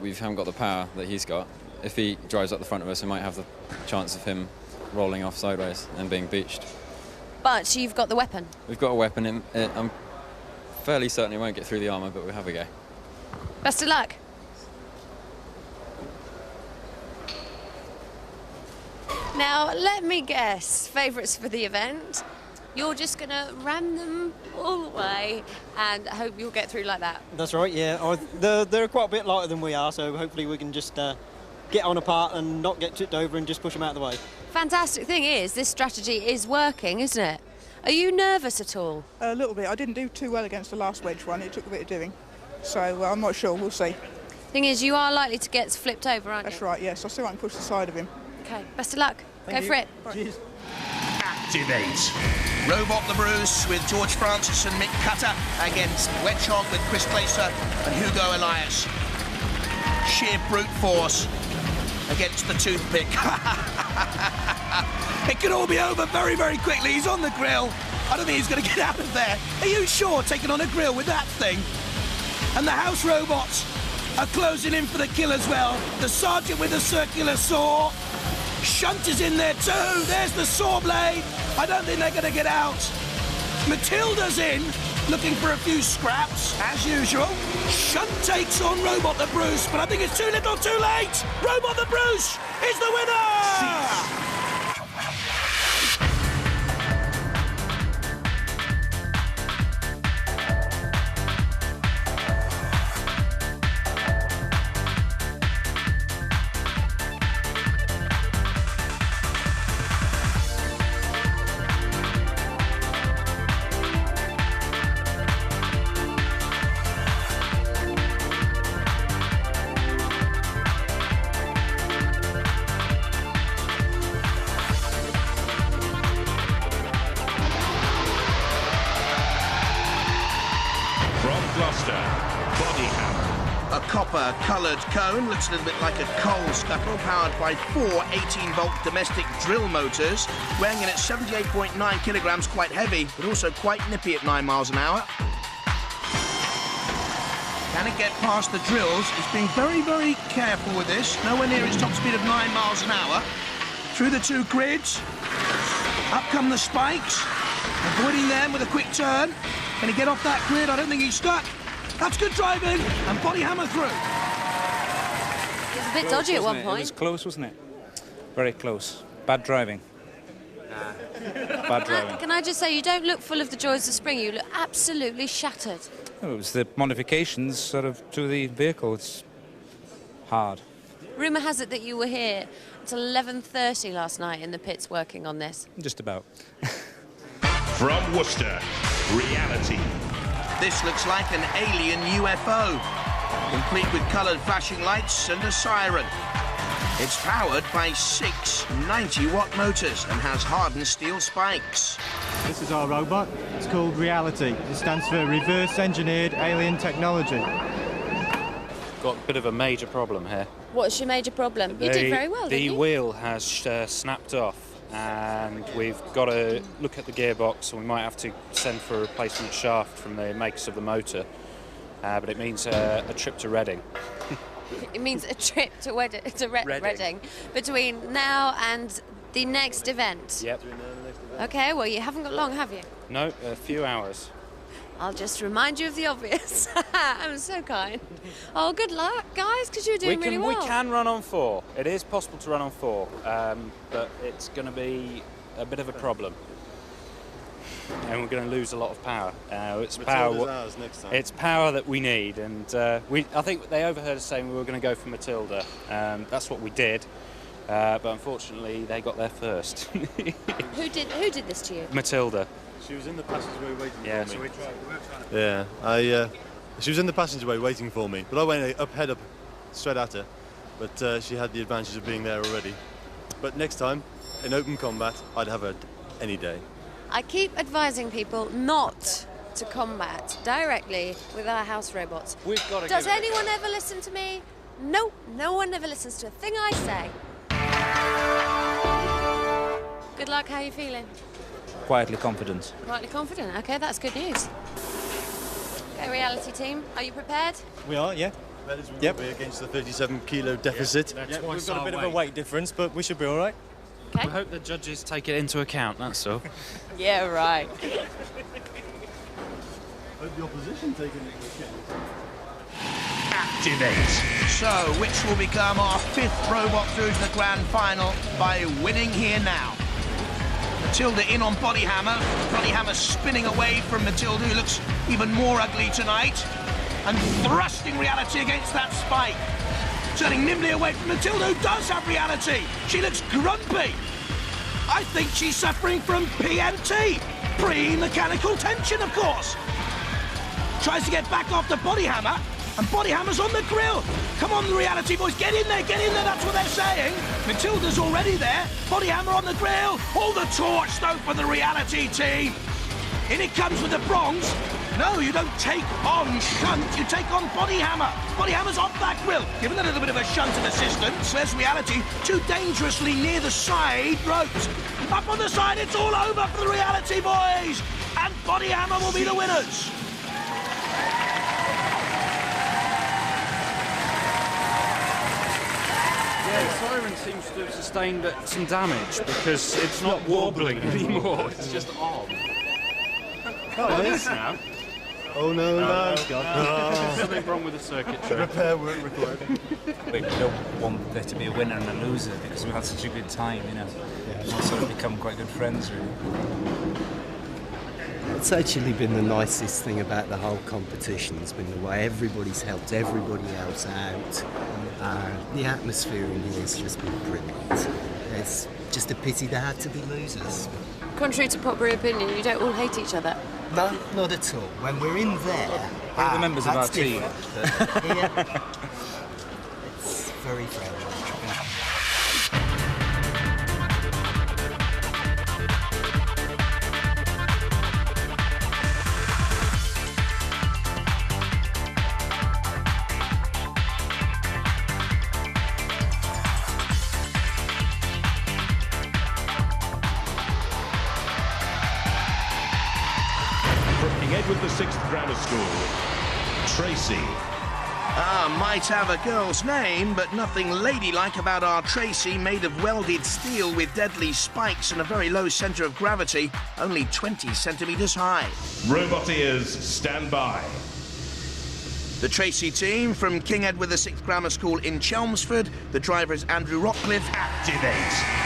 We haven't got the power that he's got. If he drives up the front of us, we might have the chance of him rolling off sideways and being beached. But you've got the weapon. We've got a weapon. I'm fairly certain he won't get through the armour, but we'll have a go. Best of luck. Now, let me guess, favourites for the event. You're just going to ram them all the way and hope you'll get through like that. That's right, yeah. They're quite a bit lighter than we are, so hopefully we can just get on apart and not get tipped over and just push them out of the way. Fantastic thing is, this strategy is working, isn't it? Are you nervous at all? A little bit. I didn't do too well against the last wedge one. It took a bit of doing. So I'm not sure. We'll see. Thing is, you are likely to get flipped over, aren't you? That's right, yes. I'll see if I can push the side of him. OK, best of luck. Go for it. Cheers. Activate. Robot the Bruce with George Francis and Mick Cutter against Wedgehog with Chris Glaser and Hugo Elias. Sheer brute force against the toothpick. It could all be over very, very quickly. He's on the grill. I don't think he's going to get out of there. Are you sure, taking on a grill with that thing? And the house robots are closing in for the kill as well. The sergeant with the circular saw. Shunt is in there too. There's the saw blade. I don't think they're going to get out. Matilda's in, looking for a few scraps, as usual. Shunt takes on Robot the Bruce, but I think it's too little too late. Robot the Bruce is the winner! Worcester, body hammer. A copper-coloured cone, looks a little bit like a coal scuttle, powered by 4 18-volt domestic drill motors, weighing in at 78.9 kilograms, quite heavy, but also quite nippy at 9 miles an hour. Can it get past the drills? It's being very, very careful with this. Nowhere near its top speed of 9 miles an hour. Through the 2 grids. Up come the spikes. Avoiding them with a quick turn. Can he get off that grid? I don't think he's stuck. That's good driving. And body hammer through. It was a bit dodgy at one point. It was close, wasn't it? Very close. Bad driving. Bad driving. Can I just say, you don't look full of the joys of spring. You look absolutely shattered. Oh, it was the modifications sort of to the vehicle. It's hard. Rumour has it that you were here until 11:30 last night in the pits working on this. Just about. From Worcester, REALI-T. This looks like an alien UFO, complete with coloured flashing lights and a siren. It's powered by 6 90-watt motors and has hardened steel spikes. This is our robot. It's called REALI-T. It stands for Reverse Engineered Alien Technology. Got a bit of a major problem here. What's your major problem? You did very well, didn't you? The wheel has snapped off, and we've got to look at the gearbox, and we might have to send for a replacement shaft from the makers of the motor. But it means a trip to Reading. It means a trip to Reading between now and the next event. Yep. Okay, well, you haven't got long, have you? No, a few hours. I'll just remind you of the obvious. I'm so kind. Oh, good luck, guys, because you're doing really well. We can run on 4. It is possible to run on 4, but it's going to be a bit of a problem. And we're going to lose a lot of power. It's power that we need, and I think they overheard us saying we were going to go for Matilda. That's what we did, but unfortunately they got there first. Who did this to you? Matilda. She was in the passageway waiting for me. So we were trying to... Yeah, she was in the passageway waiting for me, but I went head up straight at her. But she had the advantage of being there already. But next time, in open combat, I'd have her any day. I keep advising people not to combat directly with our house robots. We've got to Does anyone ever listen to me? No, no one ever listens to a thing I say. Good luck, how are you feeling? Quietly confident. Quietly confident, okay, that's good news. Okay, REALI-T team, are you prepared? We are, yeah. Yep. Against the 37-kilo deficit. We've got a bit of a weight difference, but we should be all right. Okay. I hope the judges take it into account, that's all. Yeah, right. Hope the opposition take it into account. Activate. So, which will become our 5th robot through to the grand final by winning here now? Matilda in on Body Hammer. Body Hammer spinning away from Matilda, who looks even more ugly tonight. And thrusting REALI-T against that spike. Turning nimbly away from Matilda, who does have REALI-T. She looks grumpy. I think she's suffering from PMT. Pre-mechanical tension, of course. Tries to get back off the Body Hammer, and Body Hammer's on the grill. Come on, the REALI-T boys, get in there, that's what they're saying. Matilda's already there. Body Hammer on the grill. All the torch, though, for the REALI-T team. In it comes with the prongs. No, you don't take on shunt, you take on Body Hammer. Body Hammer's off that grill, given a little bit of a shunt and assistance. There's REALI-T, too dangerously near the side ropes. Up on the side, it's all over for the REALI-T boys. And Body Hammer will be the winners. Yeah, the siren seems to have sustained some damage because it's not wobbling anymore, it's just odd. Oh, it is now. Oh no, no. There's something wrong with the circuitry. Repair work required. We don't want there to be a winner and a loser because we've had such a good time, you know. We've sort of become quite good friends, really. It's actually been the nicest thing about the whole competition. It's been the way everybody's helped everybody else out. The atmosphere in here has just been brilliant. It's just a pity there had to be losers. Contrary to popular opinion, you don't all hate each other. No, not at all. When we're in there, We're the members of our team. Here, it's very friendly. King Edward VI Grammar School, T.R.A.C.I.E. Might have a girl's name, but nothing ladylike about our T.R.A.C.I.E, made of welded steel with deadly spikes and a very low centre of gravity, only 20 centimetres high. Robot ears, stand by. The T.R.A.C.I.E team from King Edward VI Grammar School in Chelmsford. The driver is Andrew Rockcliffe. Activate.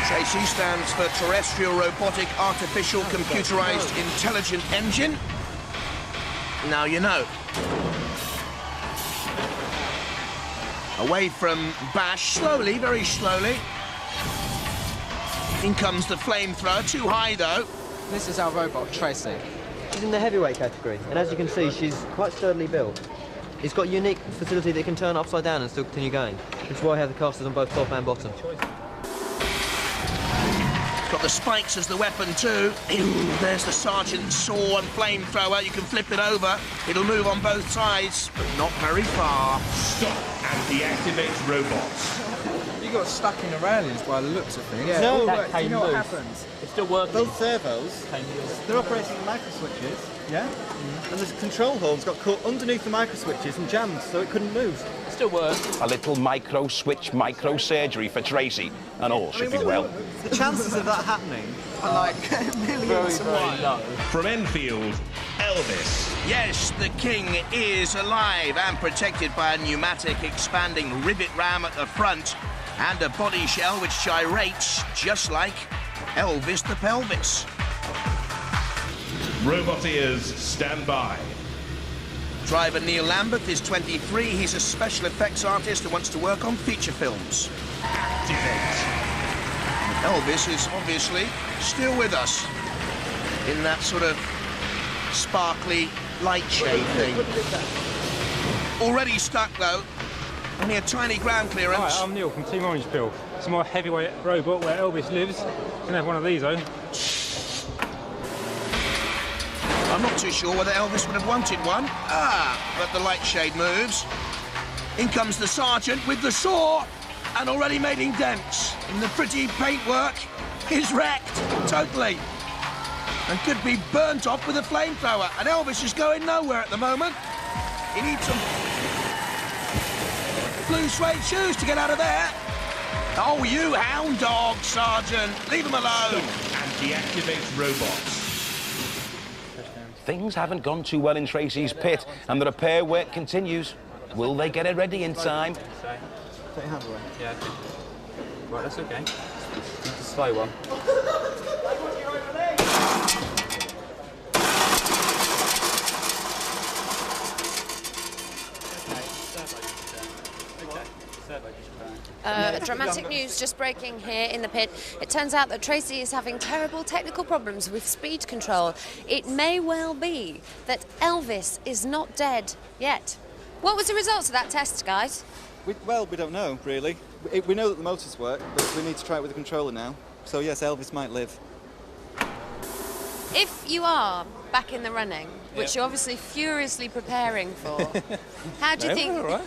T.R.A.C.I.E stands for Terrestrial Robotic Artificial Computerized Intelligent Engine. Now you know. Away from Bash, slowly, very slowly. In comes the flamethrower, too high though. This is our robot, T.R.A.C.I.E. She's in the heavyweight category, and as you can see, she's quite sturdily built. It's got a unique facility that can turn upside down and still continue going, which is why I have the casters on both top and bottom. Got the spikes as the weapon too. Ew, there's the sergeant's saw and flamethrower. You can flip it over. It'll move on both sides, but not very far. Stop and deactivate robots. You got stuck in the railings by the looks of things. Yeah, no, that came you know what loose. happens? It's still working. Both servos, they're operating the micro switches, yeah? And the control hole's got caught underneath the micro switches and jammed, so it couldn't move. It still works. A little micro switch, micro surgery for T.R.A.C.I.E, and all should be well. The chances of that happening are like millions and one. Low. From Enfield, Elvis. Yes, the King is alive and protected by a pneumatic expanding rivet ram at the front and a body shell which gyrates just like Elvis the Pelvis. Robot ears, stand by. Driver Neil Lambeth is 23. He's a special effects artist who wants to work on feature films. Activate. Elvis is obviously still with us in that sort of sparkly light shade thing. Already stuck though. Only a tiny ground clearance. Hi, I'm Neil from Team Orange Pill. It's my heavyweight robot where Elvis lives. Can have one of these though. I'm not too sure whether Elvis would have wanted one. But the light shade moves. In comes the sergeant with the saw and already made indents. And the pretty paintwork is wrecked totally. And could be burnt off with a flamethrower. And Elvis is going nowhere at the moment. He needs some blue suede shoes to get out of there. Oh, you hound dog, Sergeant. Leave him alone. And deactivate robots. Things haven't gone too well in T.R.A.C.I.'s pit, and the repair work continues. Will they get it ready in time? Take your hand away. Yeah. Right, that's okay. It's a slow one. Dramatic news just breaking here in the pit. It turns out that T.R.A.C.I.E is having terrible technical problems with speed control. It may well be that Elvis is not dead yet. What was the results of that test, guys? Well, we don't know, really. We know that the motors work, but we need to try it with the controller now. So, yes, Elvis might live. If you are back in the running, which you're obviously furiously preparing for, how do you think? All right.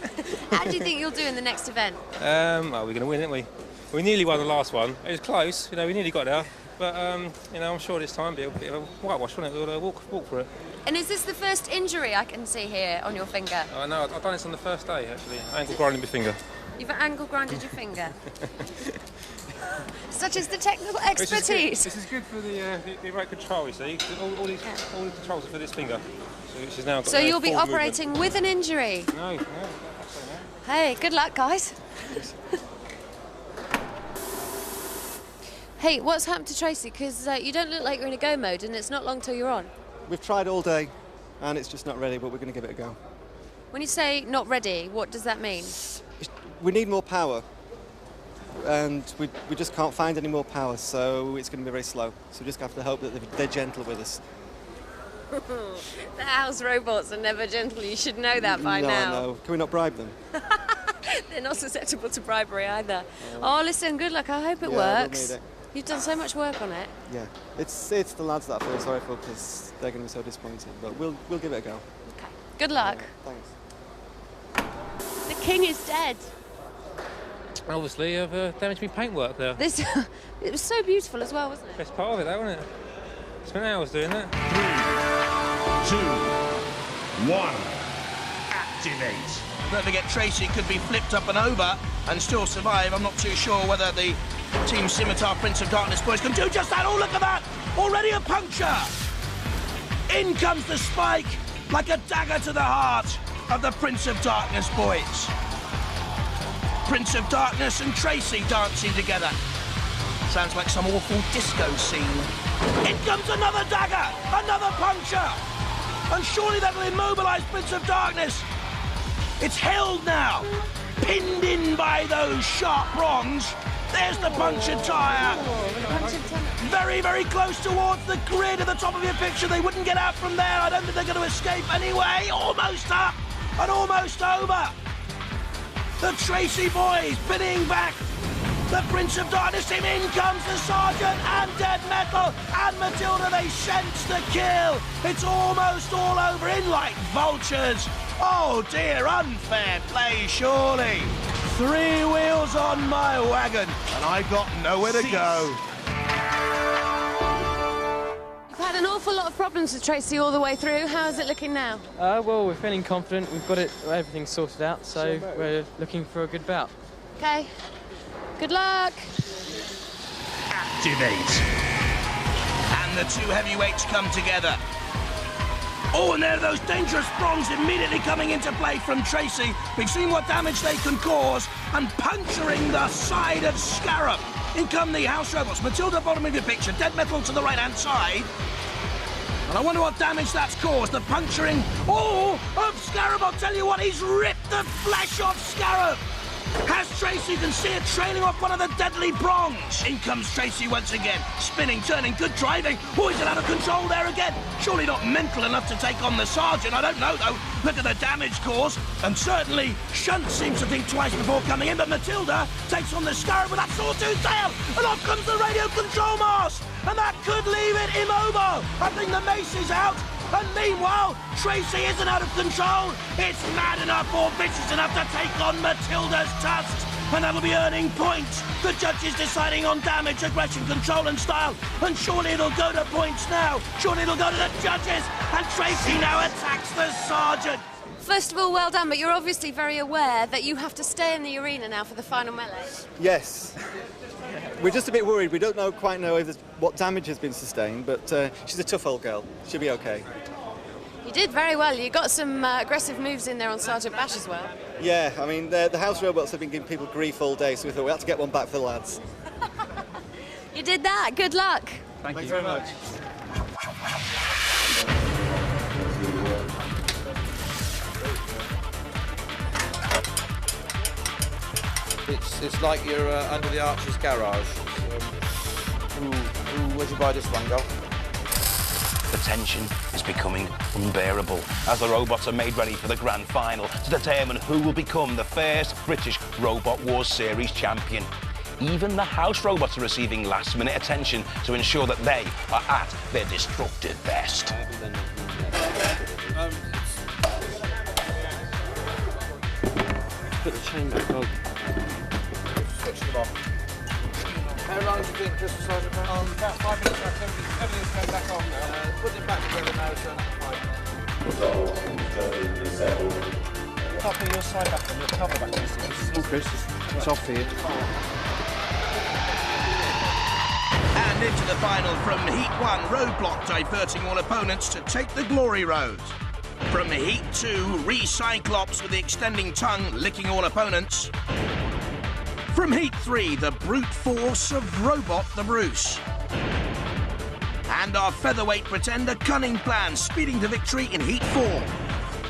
How do you think you'll do in the next event? Well, we're going to win, aren't we? We nearly won the last one. It was close, you know. We nearly got there, but you know, I'm sure this time it'll be a bit of a whitewash, won't it? We'll walk for it. And is this the first injury I can see here on your finger? Oh, no, I've done this on the first day actually. Ankle grinding my finger. You've ankle grinded your finger. Such is the technical expertise. This is good for the remote control, you see. All the controls are for this finger. Which is now got so you'll be forward operating movement. with an injury? No, absolutely not. Hey, good luck, guys. Hey, what's happened to T.R.A.C.I.E? Because you don't look like you're in a go mode, and it's not long till you're on. We've tried all day, and it's just not ready, but we're going to give it a go. When you say not ready, what does that mean? We need more power, and we just can't find any more power, so it's going to be very slow. So we just have to hope that they're gentle with us. The house robots are never gentle. You should know that by now. No. Can we not bribe them? They're not susceptible to bribery either. Oh, listen, good luck. I hope it We'll works. need it. You've done so much work on it. Yeah, it's the lads that I feel sorry for because they're going to be so disappointed. But we'll give it a go. Okay. Good luck. Thanks. The king is dead. Obviously, I've damaged my paintwork there. It was so beautiful as well, wasn't it? Best part of it, though, wasn't it? Spent hours doing that. 2, 1, activate. Don't forget, T.R.A.C.I.E could be flipped up and over and still survive. I'm not too sure whether the Team Scimitar Prince of Darkness boys can do just that. Oh, look at that! Already a puncture! In comes the spike like a dagger to the heart of the Prince of Darkness boys. Prince of Darkness and T.R.A.C.I.E dancing together. Sounds like some awful disco scene. In comes another dagger, another puncture. And surely that'll immobilize Prince of Darkness. It's held now, pinned in by those sharp prongs. There's the punctured tyre. Very, very close towards the grid at the top of your picture. They wouldn't get out from there. I don't think they're going to escape anyway. Almost up and almost over. The T.R.A.C.I.E boys pinning back the Prince of Darkness team. In comes the Sergeant and Dead Metal and Matilda. They sense the kill. It's almost all over, in like vultures. Oh dear, unfair play surely. 3 wheels on my wagon and I got nowhere to go. You've had an awful lot of problems with T.R.A.C.I.E all the way through. How is it looking now? Well, we're feeling confident. We've got everything sorted out, so we're looking for a good bout. Okay. Good luck. Activate. And the 2 heavyweights come together. Oh, and there are those dangerous prongs immediately coming into play from T.R.A.C.I.E. We've seen what damage they can cause, and puncturing the side of Scarab. In come the house robots. Matilda, bottom of your picture. Dead Metal to the right-hand side. And I wonder what damage that's caused. The puncturing, of Scarab. I'll tell you what, he's ripped the flesh off Scarab. Has T.R.A.C.I.E, you can see it trailing off one of the deadly prongs. In comes T.R.A.C.I.E once again, spinning, turning, good driving. Oh, is it out of control there again? Surely not mental enough to take on the Sergeant. I don't know, though. Look at the damage caused. And certainly, Shunt seems to think twice before coming in, but Matilda takes on the Scarab with that sawtooth tail. And off comes the radio control mast. And that could leave it immobile. I think the mace is out. And meanwhile, T.R.A.C.I.E isn't out of control. It's mad enough or vicious enough to take on Matilda's tusks. And that'll be earning points. The judges deciding on damage, aggression, control and style. And surely it'll go to points now. Surely it'll go to the judges. And T.R.A.C.I.E now attacks the Sergeant. First of all, well done, but you're obviously very aware that you have to stay in the arena now for the final melee. Yes. We're just a bit worried. We don't quite know what damage has been sustained, but she's a tough old girl. She'll be okay. You did very well. You got some aggressive moves in there on Sergeant Bash as well. Yeah, I mean, the house robots have been giving people grief all day, so we thought we had to get one back for the lads. You did that. Good luck. Thank you very much. It's like you're under the Archer's garage. Where'd you buy this one, Gal? The tension is becoming unbearable as the robots are made ready for the grand final to determine who will become the first British Robot Wars Series champion. Even the house robots are receiving last-minute attention to ensure that they are at their destructive best. Put the chain back on. Switch them off. How long do you think, just Sergeant? About 5 minutes. Everything's going back on now. Put it back together now, son. Can't put your side back on, your cover back on. Okay, it's off here. And into the final from Heat 1, Roadblock diverting all opponents to take the glory road. From Heat 2, Re-Cyclops with the extending tongue licking all opponents. From Heat 3, the brute force of Robot the Bruce. And our featherweight pretender Cunning Plan speeding to victory in Heat 4.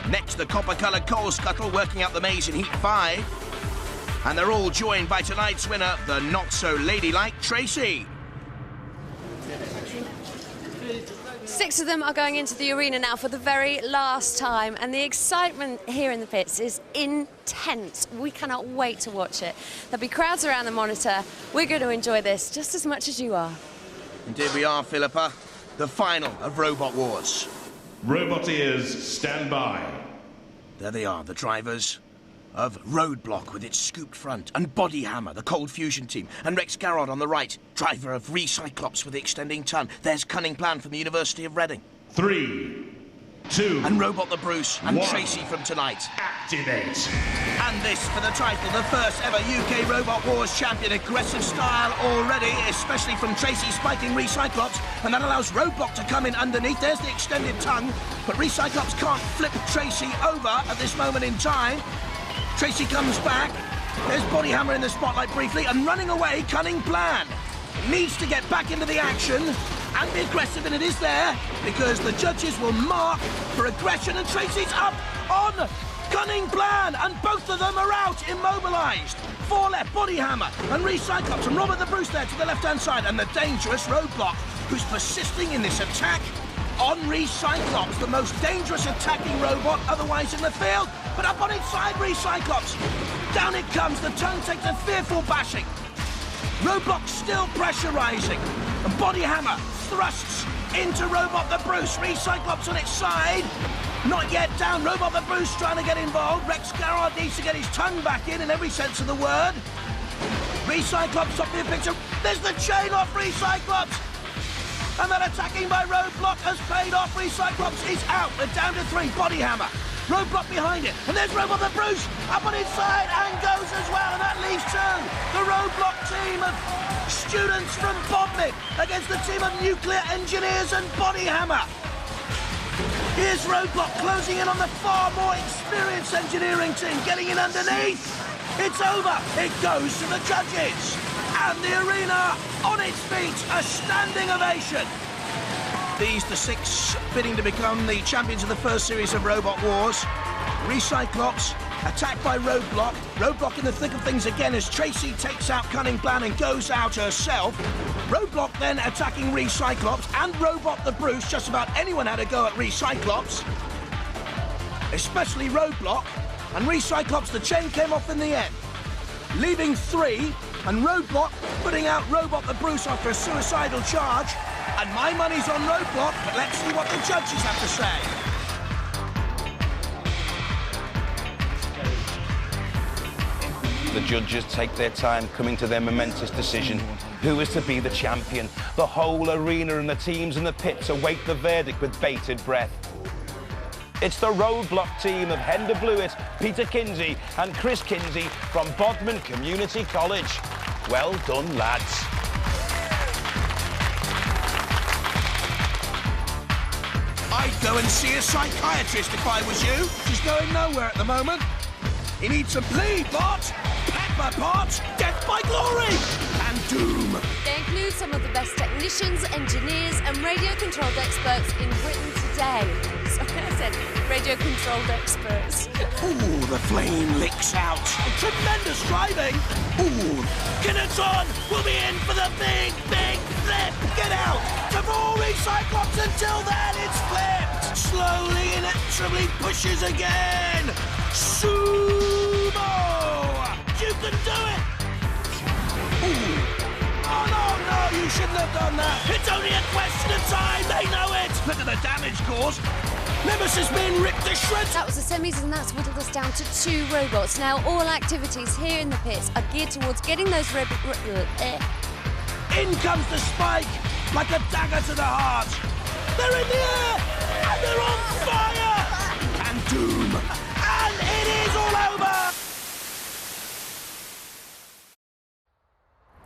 Next, the copper-coloured Coal Scuttle working out the maze in Heat 5. And they're all joined by tonight's winner, the not-so-ladylike T.R.A.C.I.E. 6 of them are going into the arena now for the very last time, and the excitement here in the pits is intense. We cannot wait to watch it. There'll be crowds around the monitor. We're going to enjoy this just as much as you are. Indeed we are, Philippa. The final of Robot Wars. Roboteers, stand by. There they are, the drivers of Roadblock with its scooped front, and Body Hammer, the Cold Fusion team, and Rex Garrod on the right, driver of Re-Cyclops with the extending tongue. There's Cunning Plan from the University of Reading. 3, 2, and Robot the Bruce and 1. T.R.A.C.I.E from tonight. Activate. And this for the title, the first ever UK Robot Wars champion. Aggressive style already, especially from T.R.A.C.I.E spiking Re-Cyclops, and that allows Roadblock to come in underneath. There's the extended tongue, but Re-Cyclops can't flip T.R.A.C.I.E over at this moment in time. T.R.A.C.I.E comes back. There's Body Hammer in the spotlight briefly, and running away, Cunning Plan. Needs to get back into the action and be aggressive, and it is there, because the judges will mark for aggression, and T.R.A.C.Ie's up on Cunning Plan, and both of them are out, immobilised. 4 left, Body Hammer, and Re-Cyclops, and Robert the Bruce there to the left-hand side, and the dangerous Roadblock, who's persisting in this attack on Re-Cyclops, the most dangerous attacking robot otherwise in the field, but up on inside Re-Cyclops. Down it comes, the tongue takes a fearful bashing. Roadblock still pressurising, and Body Hammer thrusts into Robot the Bruce. Re-Cyclops on its side, not yet down. Robot the Bruce trying to get involved. Rex Garrard needs to get his tongue back in every sense of the word. Re-Cyclops up the picture. There's the chain off Re-Cyclops. And that attacking by Roadblock has paid off. Re-Cyclops is out. They're down to 3. Body Hammer. Roadblock behind it. And there's Robot the Bruce up on inside and goes as well. And that leaves 2. The Roadblock team of students from Bodmin against the team of nuclear engineers and Body Hammer. Here's Roadblock closing in on the far more experienced engineering team, getting in underneath. It's over. It goes to the judges. And the arena on its feet, a standing ovation. These, the 6 bidding to become the champions of the first series of Robot Wars. Re-Cyclops, attacked by Roadblock. Roadblock in the thick of things again as T.R.A.C.I.E takes out Cunning Plan and goes out herself. Roadblock then attacking Re-Cyclops and Robot the Bruce. Just about anyone had a go at Re-Cyclops, especially Roadblock. And Re-Cyclops, the chain came off in the end, leaving 3. And Roadblock putting out Robot the Bruce after a suicidal charge. And my money's on Roadblock, but let's see what the judges have to say. The judges take their time coming to their momentous decision. Who is to be the champion? The whole arena and the teams in the pits await the verdict with bated breath. It's the Roadblock team of Hender Blewett, Peter Kinsey and Chris Kinsey from Bodmin Community College. Well done, lads. I'd go and see a psychiatrist if I was you. She's going nowhere at the moment. He needs some bleed, Bart. Pack my parts, death by glory, and doom. They include some of the best technicians, engineers and radio-controlled experts in Britain today. Sorry, I said radio-controlled experts. Ooh, the flame licks out. Tremendous driving. Ooh, Kinneton will be in for the big flip. Get out. To Re-Cyclops until then it's flipped. Slowly, inexorably pushes again. Sumo! You can do it! Ooh. Oh, no, you shouldn't have done that. It's only a question of time, they know it. Look at the damage caused. Nemesis being ripped to shreds. That was the semis, and that's whittled us down to 2 robots. Now, all activities here in the pits are geared towards getting those In comes the spike, like a dagger to the heart. They're in the air, and they're on fire! And doom. And it is all over!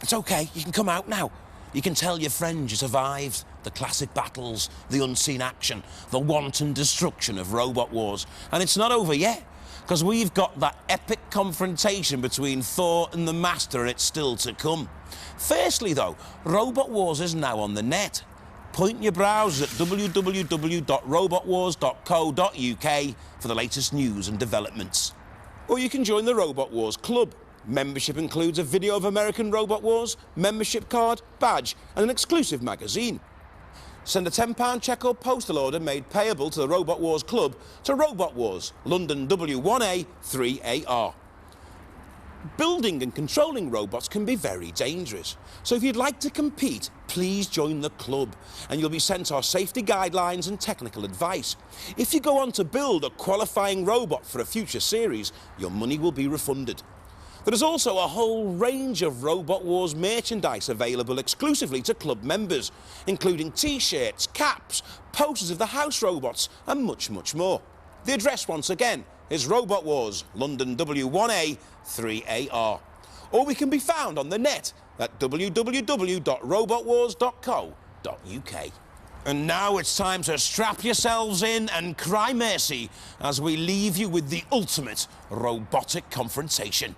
It's okay, you can come out now. You can tell your friends you survived the classic battles, the unseen action, the wanton destruction of Robot Wars. And it's not over yet, because we've got that epic confrontation between Thor and the Master, and it's still to come. Firstly, though, Robot Wars is now on the net. Point your browsers at www.robotwars.co.uk for the latest news and developments. Or you can join the Robot Wars Club. Membership includes a video of American Robot Wars, membership card, badge and an exclusive magazine. Send a £10 cheque or postal order made payable to the Robot Wars Club to Robot Wars, London W1A 3AR. Building and controlling robots can be very dangerous, so if you'd like to compete, please join the club and you'll be sent our safety guidelines and technical advice. If you go on to build a qualifying robot for a future series, your money will be refunded. There is also a whole range of Robot Wars merchandise available exclusively to club members, including T-shirts, caps, posters of the house robots and much, much more. The address once again is Robot Wars, London W1A 3AR. Or we can be found on the net at www.robotwars.co.uk. And now it's time to strap yourselves in and cry mercy as we leave you with the ultimate robotic confrontation.